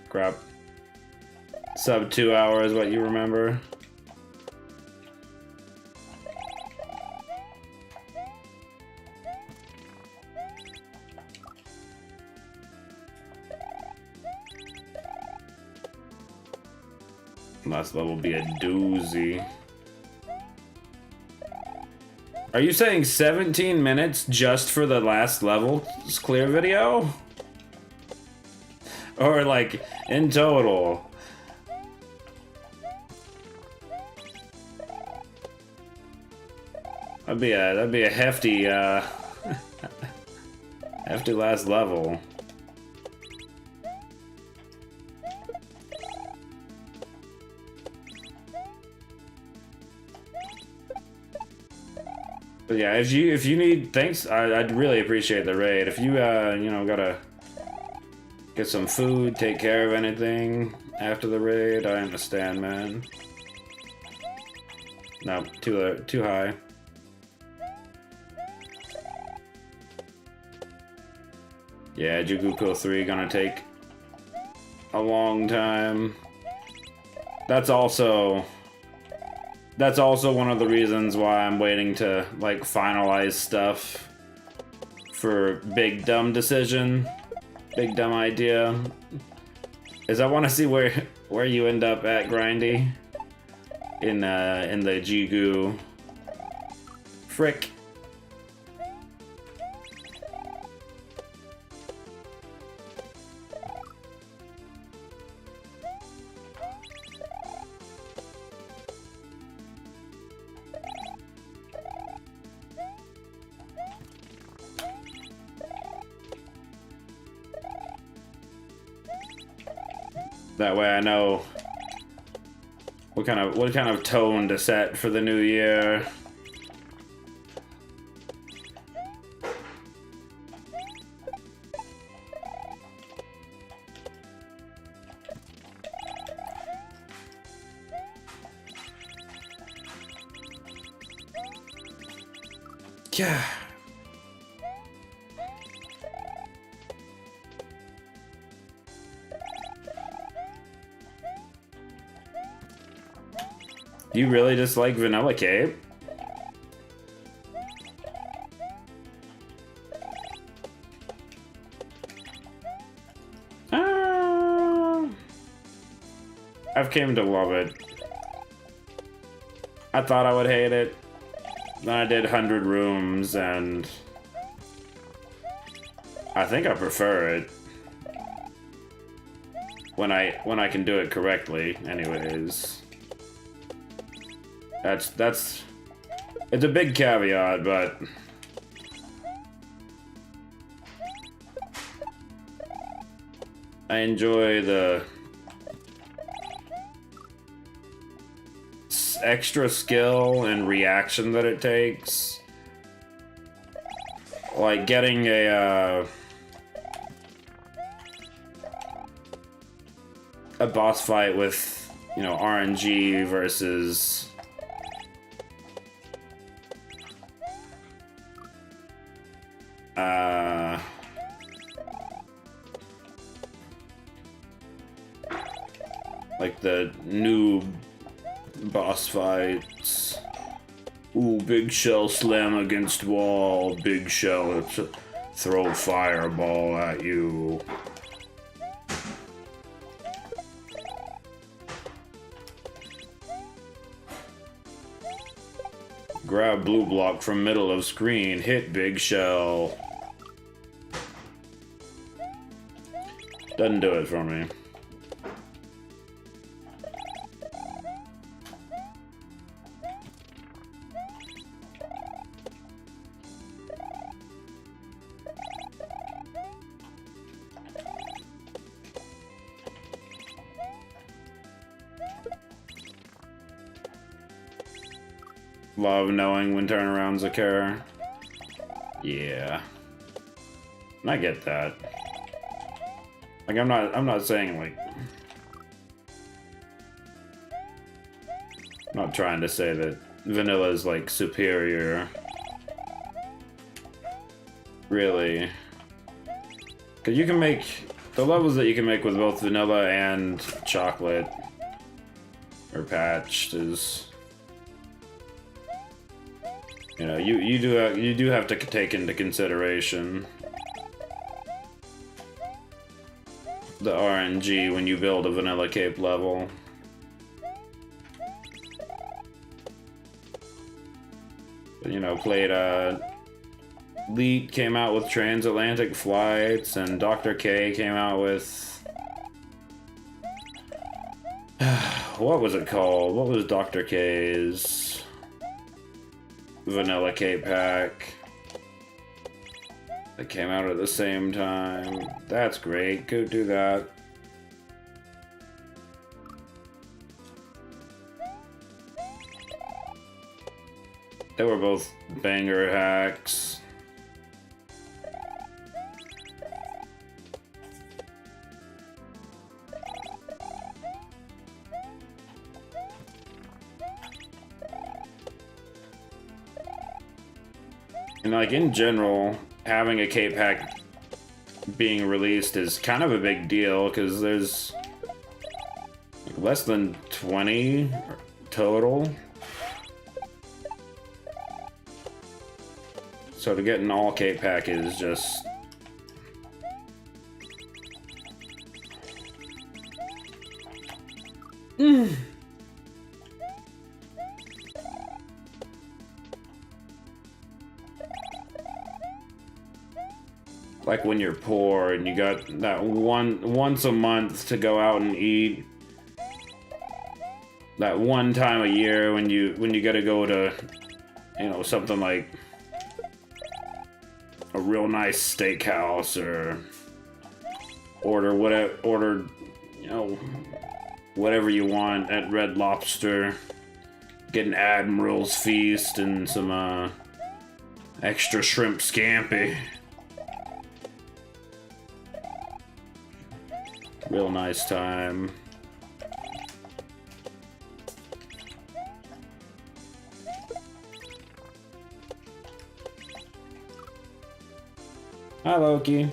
Crap. Sub 2 hours, what you remember? Last level will be a doozy. Are you saying 17 minutes just for the last level's clear video? Or like in total? That'd be a hefty hefty last level. But yeah, if you need, thanks, I'd really appreciate the raid. If you you know, gotta get some food, take care of anything after the raid, I understand, man. No, too high. Yeah, Juguko 3 gonna take a long time. That's also one of the reasons why I'm waiting to like finalize stuff for big dumb decision, big dumb idea. Is I want to see where you end up at, Grindy, in the Jigu. Frick. That way I know what kind of tone to set for the new year. Yeah. You really dislike Vanilla Cape? I've came to love it. I thought I would hate it. Then I did 100 rooms and I think I prefer it. When I can do it correctly, anyways. That's it's a big caveat, but I enjoy the extra skill and reaction that it takes. Like getting a boss fight with, you know, RNG versus like the new boss fights. Ooh, big shell slam against wall, big shell throw fireball at you. Grab blue block from middle of screen, hit big shell. Doesn't do it for me. Love knowing when turnarounds occur. Yeah. I get that. Like I'm not saying like I'm not trying to say that vanilla is like superior. Really. Cause you can make the levels that you can make with both vanilla and chocolate or patched is, you know, you do have to take into consideration the RNG when you build a vanilla cape level. But, you know, played Leet came out with transatlantic flights, and Dr. K came out with what was it called? What was Dr. K's? vanilla K-Pack. They came out at the same time. That's great. Go do that. They were both banger hacks. And like in general, having a K-Pack being released is kind of a big deal because there's less than 20 total. So to get an all K-Pack is just... Like when you're poor and you got that once a month to go out and eat. That one time a year when you gotta go to, you know, something like a real nice steakhouse or order, you know, whatever you want at Red Lobster. Get an Admiral's Feast and some extra shrimp scampi. Real nice time. Hi, Loki.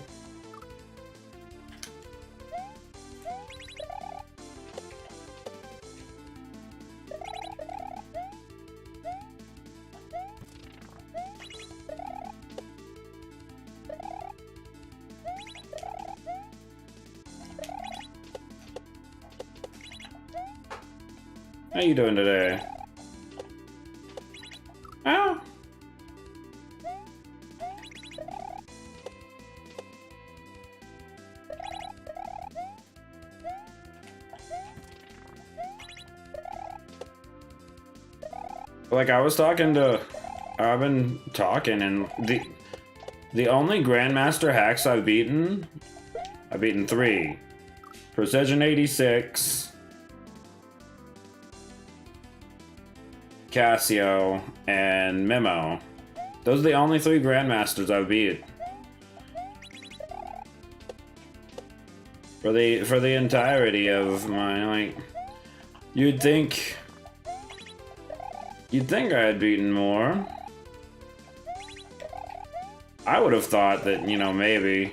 How you doing today? Oh. Like I've been talking and the only Grandmaster hacks I've beaten 3. Precision 86, Casio, and Memo. Those are the only 3 Grandmasters I've beat. For the entirety of my, like, you'd think I had beaten more. I would have thought that, you know, maybe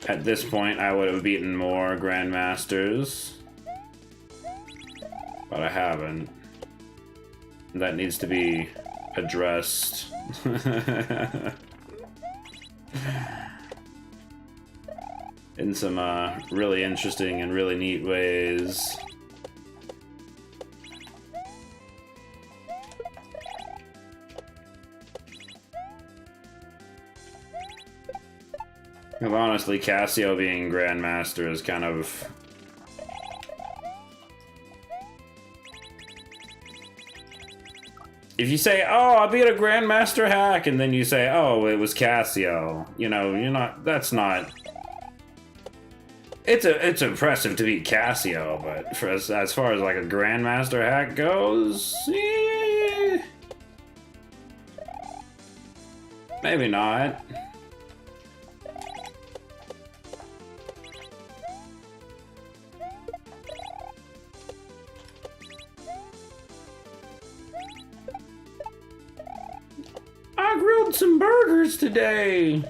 at this point I would have beaten more Grandmasters. But I haven't. That needs to be addressed. In some really interesting and really neat ways. Well, honestly, Casio being Grandmaster is kind of... If you say, oh, I beat a Grandmaster hack, and then you say, oh, it was Casio, you know, you're not... That's not... It's impressive to beat Casio, but for as far as like a Grandmaster hack goes... Maybe not. I grilled some burgers today.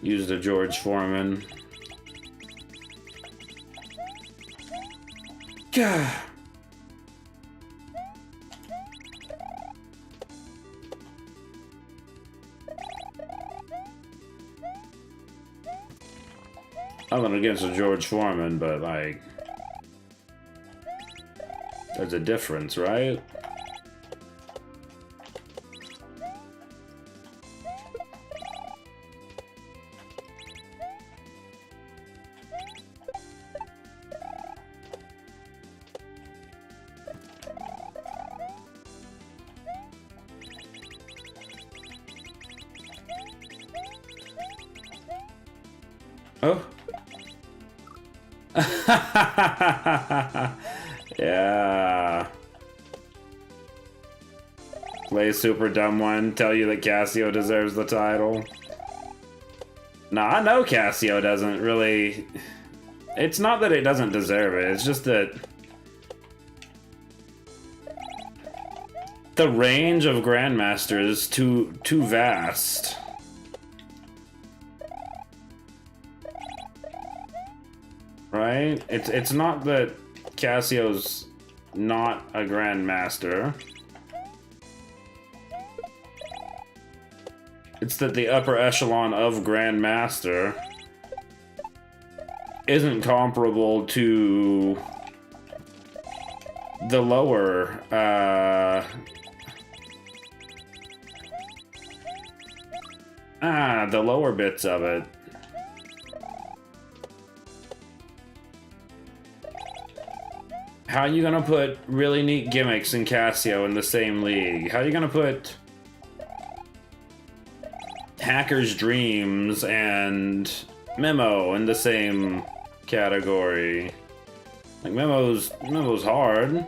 Used a George Foreman. Gah. Nothing against a George Foreman, but like, there's a difference, right? Oh. Yeah. Play a super dumb one, tell you that Casio deserves the title. Nah, I know Casio doesn't really... It's not that it doesn't deserve it, it's just that... The range of Grandmaster is too vast. Right? It's not that Casio's not a Grandmaster. It's that the upper echelon of Grandmaster isn't comparable to the lower, the lower bits of it. How are you gonna put really neat gimmicks and Casio in the same league? How are you gonna put Hacker's Dreams and Memo in the same category? Like, Memo's hard.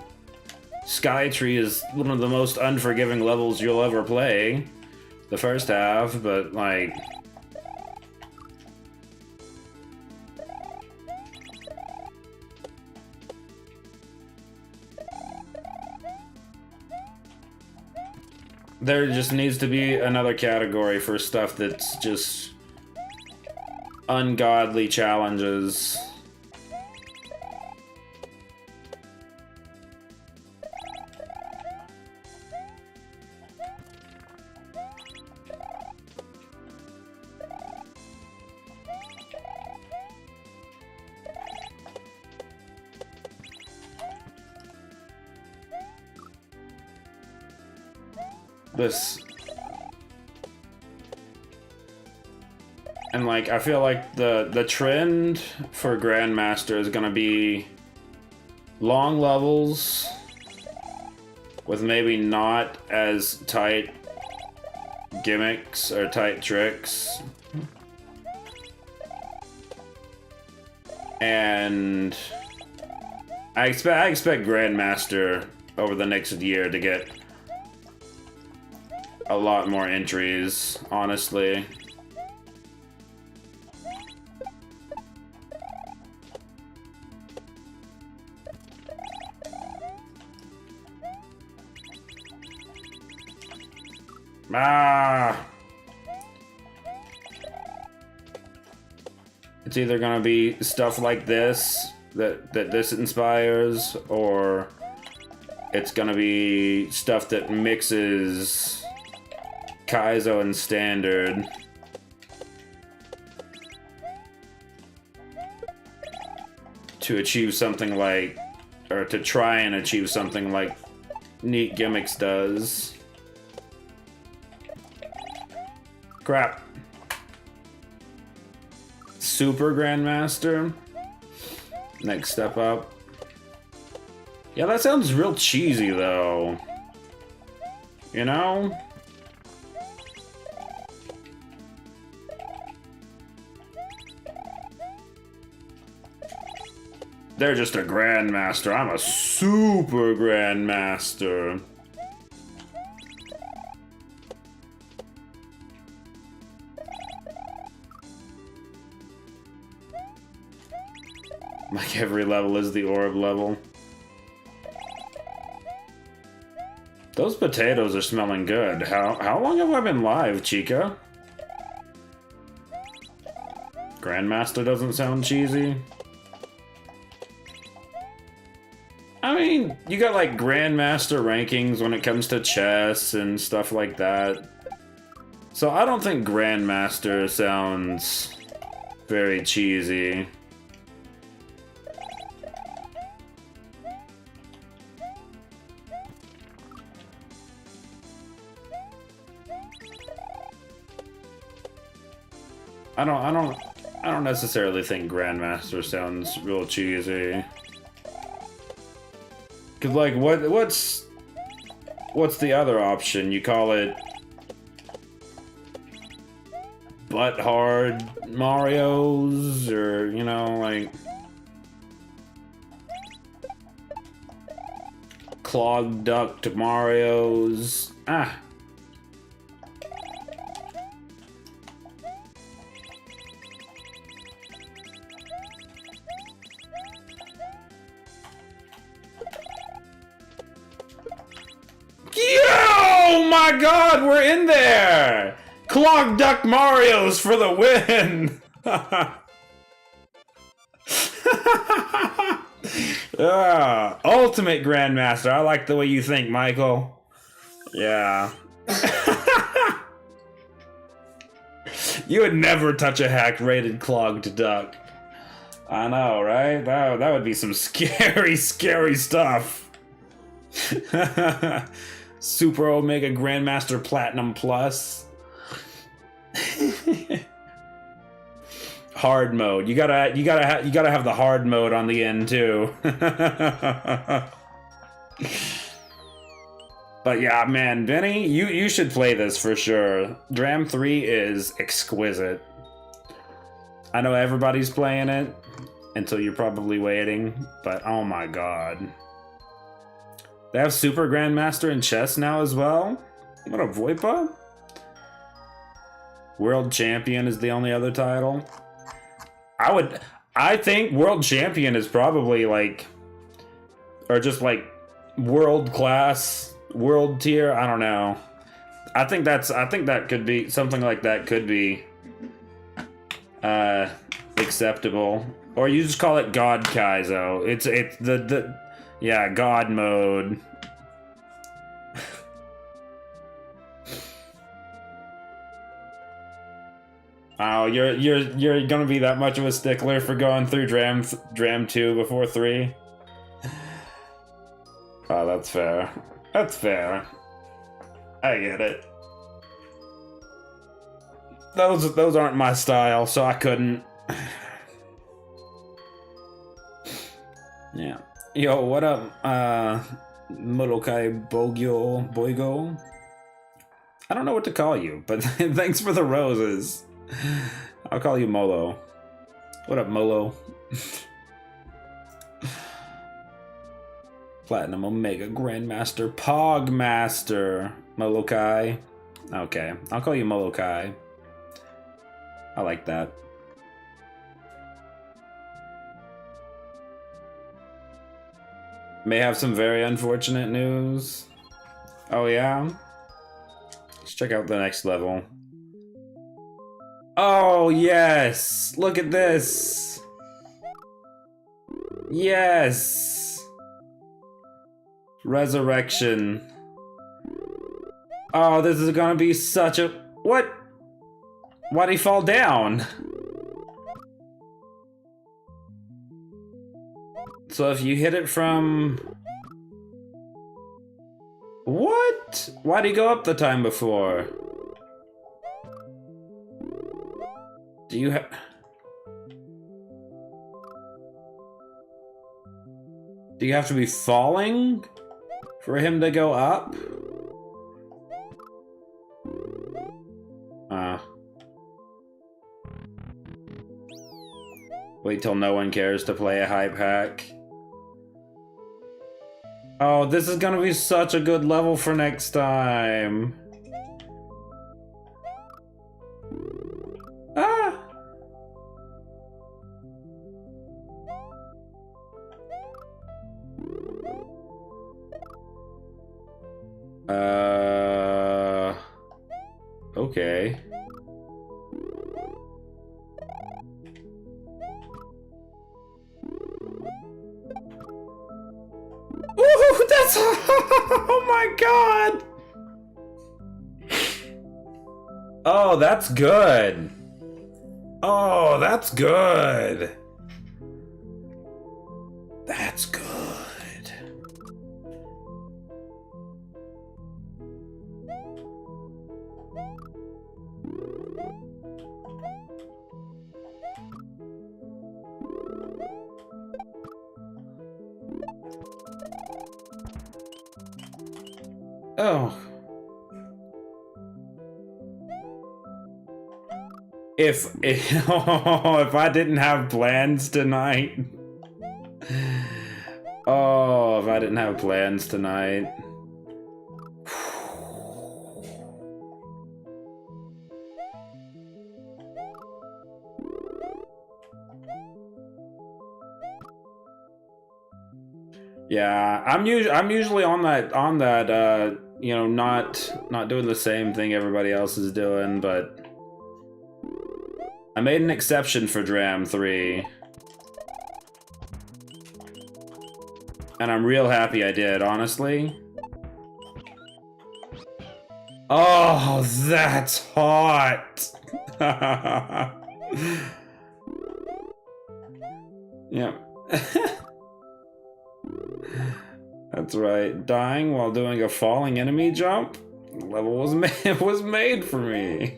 Skytree is one of the most unforgiving levels you'll ever play. The first half, but like... There just needs to be another category for stuff that's just ungodly challenges. This, and like, I feel like the trend for Grandmaster is gonna be long levels with maybe not as tight gimmicks or tight tricks, and I expect Grandmaster over the next year to get a lot more entries, honestly. It's either gonna be stuff like this that this inspires, or it's gonna be stuff that mixes KAIZO and Standard. To achieve something like, or to try and achieve something like Neat Gimmicks does. Crap. Super Grandmaster. Next step up. Yeah, that sounds real cheesy though. You know? They're just a Grandmaster. I'm a Super Grandmaster. Like every level is the orb level. Those potatoes are smelling good. How long have I been live, Chica? Grandmaster doesn't sound cheesy. I mean, you got like Grandmaster rankings when it comes to chess and stuff like that. So I don't think Grandmaster sounds very cheesy. I don't necessarily think Grandmaster sounds real cheesy. Cause like what's the other option? You call it butt hard Marios, or, you know, like clogged duct Marios. Ah. Oh my god, we're in there! Clogged Duck Marios for the win! Ultimate Grandmaster. I like the way you think, Michael. Yeah. You would never touch a hacked rated Clogged Duck. I know, right? That would be some scary, scary stuff. Super Omega Grandmaster Platinum Plus. Hard mode. You gotta have the hard mode on the end too. But yeah, man, Benny, you should play this for sure. Dram 3 is exquisite. I know everybody's playing it until you're probably waiting, but oh my god. They have Super Grandmaster in chess now as well? What a VoIPA? World Champion is the only other title. I think World Champion is probably like, or just like world class, world tier, I don't know. I think that could be, something like that could be acceptable. Or you just call it God Kaizo. It's the yeah, God mode. Oh, you're gonna be that much of a stickler for going through Dram 2 before 3? Oh, that's fair. That's fair. I get it. Those aren't my style, so I couldn't. Yeah. Yo, what up, Molokai Boigo? I don't know what to call you, but thanks for the roses. I'll call you Molo. What up, Molo? Platinum Omega Grandmaster Pogmaster Molokai. Okay, I'll call you Molokai. I like that. May have some very unfortunate news. Oh yeah? Let's check out the next level. Oh yes! Look at this! Yes! Resurrection. Oh, this is gonna be such a... What? Why'd he fall down? So if you hit it from... What? Why'd he go up the time before? Do you have... Do you have to be falling for him to go up? Wait till no one cares to play a hype hack. Oh, this is gonna be such a good level for next time. Ah! Okay. Ooh, that's... Oh my god! Oh, that's good. Oh, that's good. That's good. Oh. if I didn't have plans tonight. Oh, if I didn't have plans tonight. Yeah, I'm usually on that you know, not doing the same thing everybody else is doing, but I made an exception for Dram 3. And I'm real happy I did, honestly. Oh, that's hot. Yeah. That's right. Dying while doing a falling enemy jump? The level was made for me.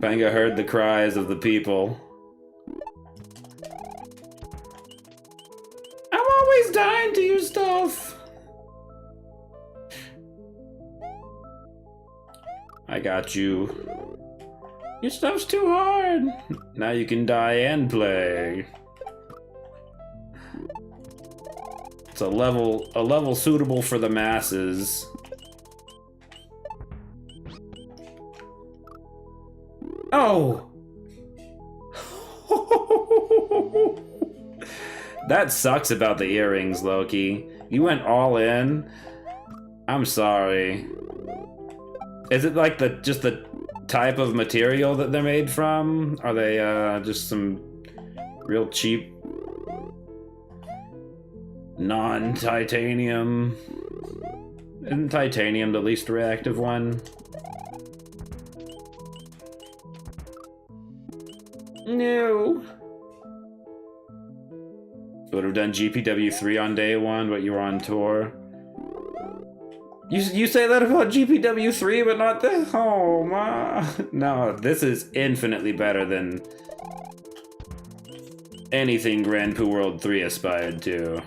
Panga heard the cries of the people. I'm always dying to your stuff. I got you. Your stuff's too hard. Now you can die and play. It's a level suitable for the masses. Oh! That sucks about the earrings, Loki. You went all in. I'm sorry. Is it like just the type of material that they're made from? Are they just some real cheap non-titanium? Isn't titanium the least reactive one? No. Would have done GPW3 on day one, but you were on tour. You say that about GPW3, but not this? Oh, ma. No, this is infinitely better than anything Grand Poo World 3 aspired to.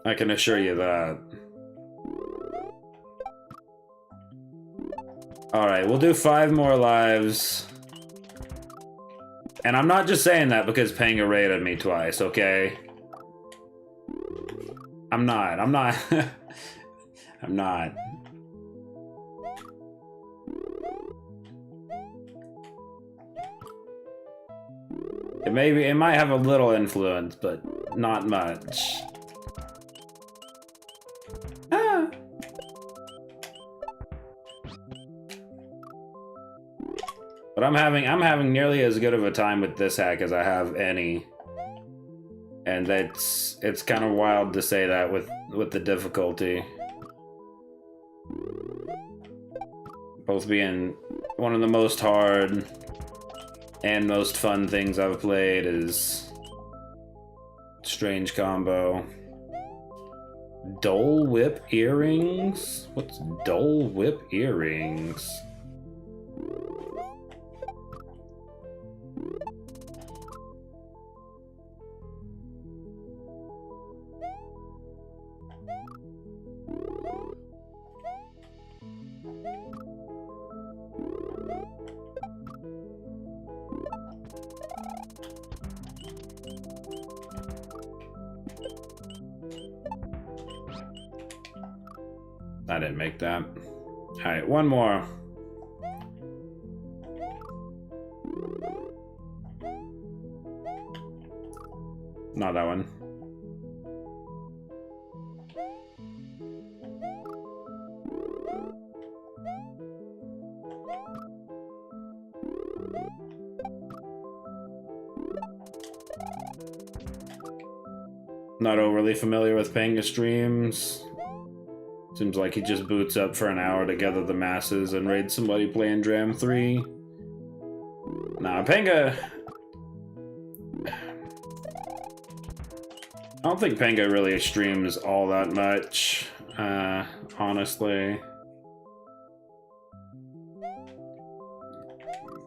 I can assure you that. Alright, we'll do 5 more lives. And I'm not just saying that because Panga raided me twice, okay? I'm not. I'm not. It might have a little influence, but not much. Ah. But I'm having nearly as good of a time with this hack as I have any. And it's kind of wild to say that with the difficulty. Both being one of the most hard and most fun things I've played is strange combo. Dole Whip earrings? What's Dole Whip earrings? I didn't make that. Alright, one more. Not that one. Not overly familiar with Panga streams. Seems like he just boots up for an hour to gather the masses and raid somebody playing Dram 3. Nah, Panga... I don't think Panga really streams all that much, honestly.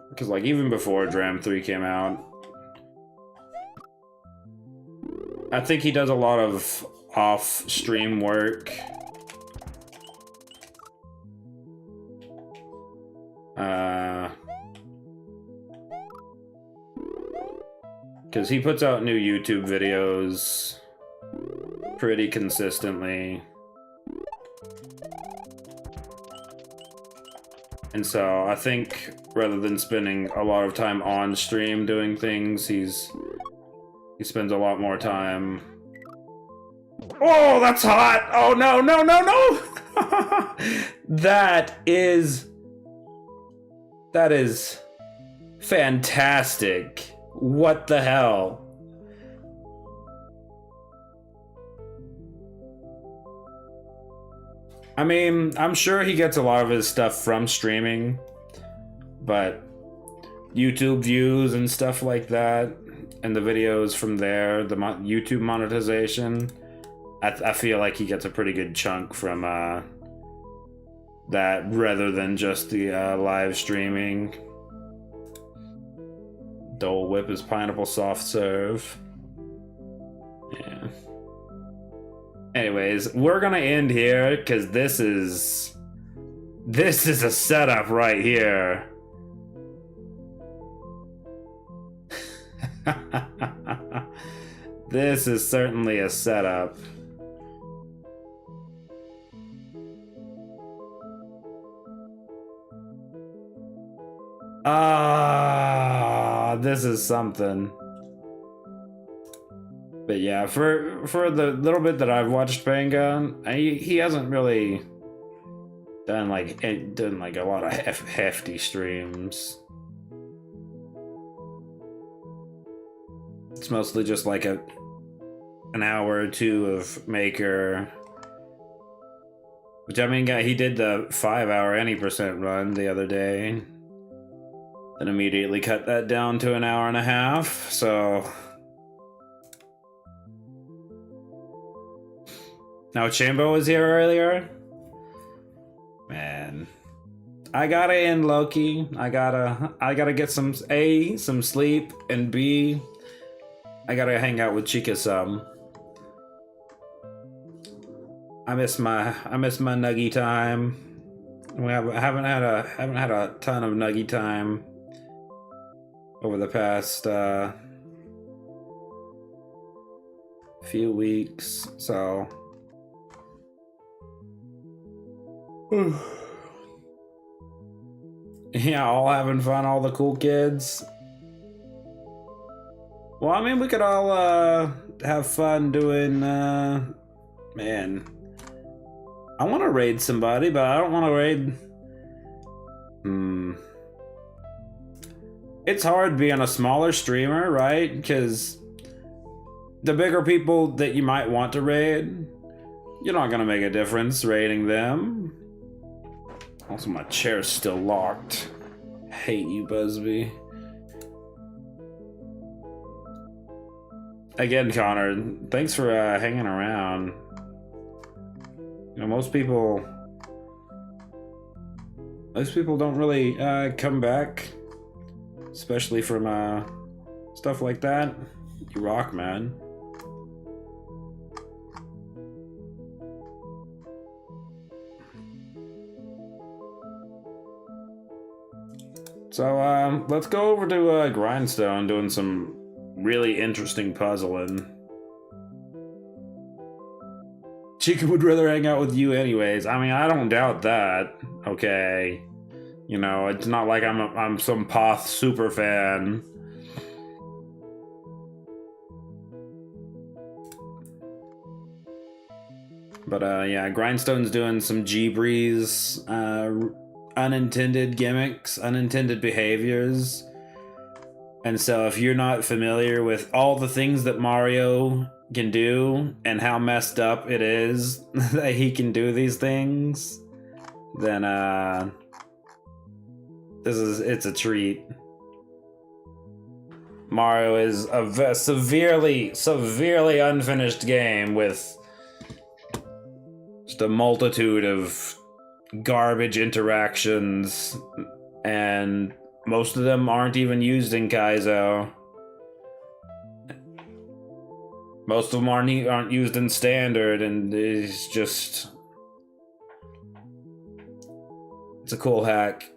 Because, like, even before Dram 3 came out, I think he does a lot of off-stream work. Because he puts out new YouTube videos pretty consistently. And so I think rather than spending a lot of time on stream doing things, he spends a lot more time. Oh, that's hot! Oh no, no, no, no! That is fantastic. What the hell? I mean, I'm sure he gets a lot of his stuff from streaming, but YouTube views and stuff like that, and the videos from there, the YouTube monetization, I feel like he gets a pretty good chunk from that rather than just the live streaming. Dole Whip is pineapple soft serve. Yeah. Anyways, we're gonna end here because this is a setup right here. This is certainly a setup. This is something. But yeah, for the little bit that I've watched Panga, he hasn't really done like a lot of hefty streams. It's mostly just like an hour or two of Maker. Which, I mean, he did the 5-hour any percent run the other day. Then immediately cut that down to an hour and a half, so... Now Chambo was here earlier? Man. I gotta end Loki. I gotta get some sleep, and B, I gotta hang out with Chica some. I miss my nuggy time. I haven't had a ton of nuggy time over the past few weeks, so yeah, all having fun, all the cool kids. Well, I mean, we could all have fun doing man, I want to raid somebody, but I don't want to raid. It's hard being a smaller streamer, right? Because the bigger people that you might want to raid, you're not gonna make a difference raiding them. Also, my chair's still locked. Hate you, Busby. Again, Connor, thanks for hanging around. You know, most people don't really come back, especially from stuff like that. You rock, man. So let's go over to Grindstone doing some really interesting puzzling. Chica would rather hang out with you anyways. I mean, I don't doubt that. Okay. You know, it's not like I'm some Poth super fan. But yeah, Grindstone's doing some G-Breeze unintended gimmicks, unintended behaviors. And so if you're not familiar with all the things that Mario can do and how messed up it is that he can do these things, then it's a treat. Mario is a severely unfinished game with just a multitude of garbage interactions, and most of them aren't even used in KAIZO. Most of them aren't used in standard, and it's just... It's a cool hack.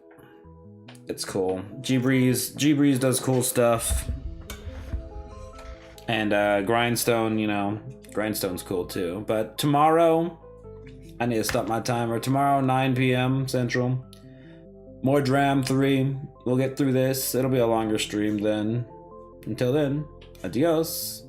It's cool. G-Breeze does cool stuff. And Grindstone, you know, Grindstone's cool too. But tomorrow, I need to stop my timer. Tomorrow, 9 p.m. Central. More Dram 3. We'll get through this. It'll be a longer stream then. Until then, adios.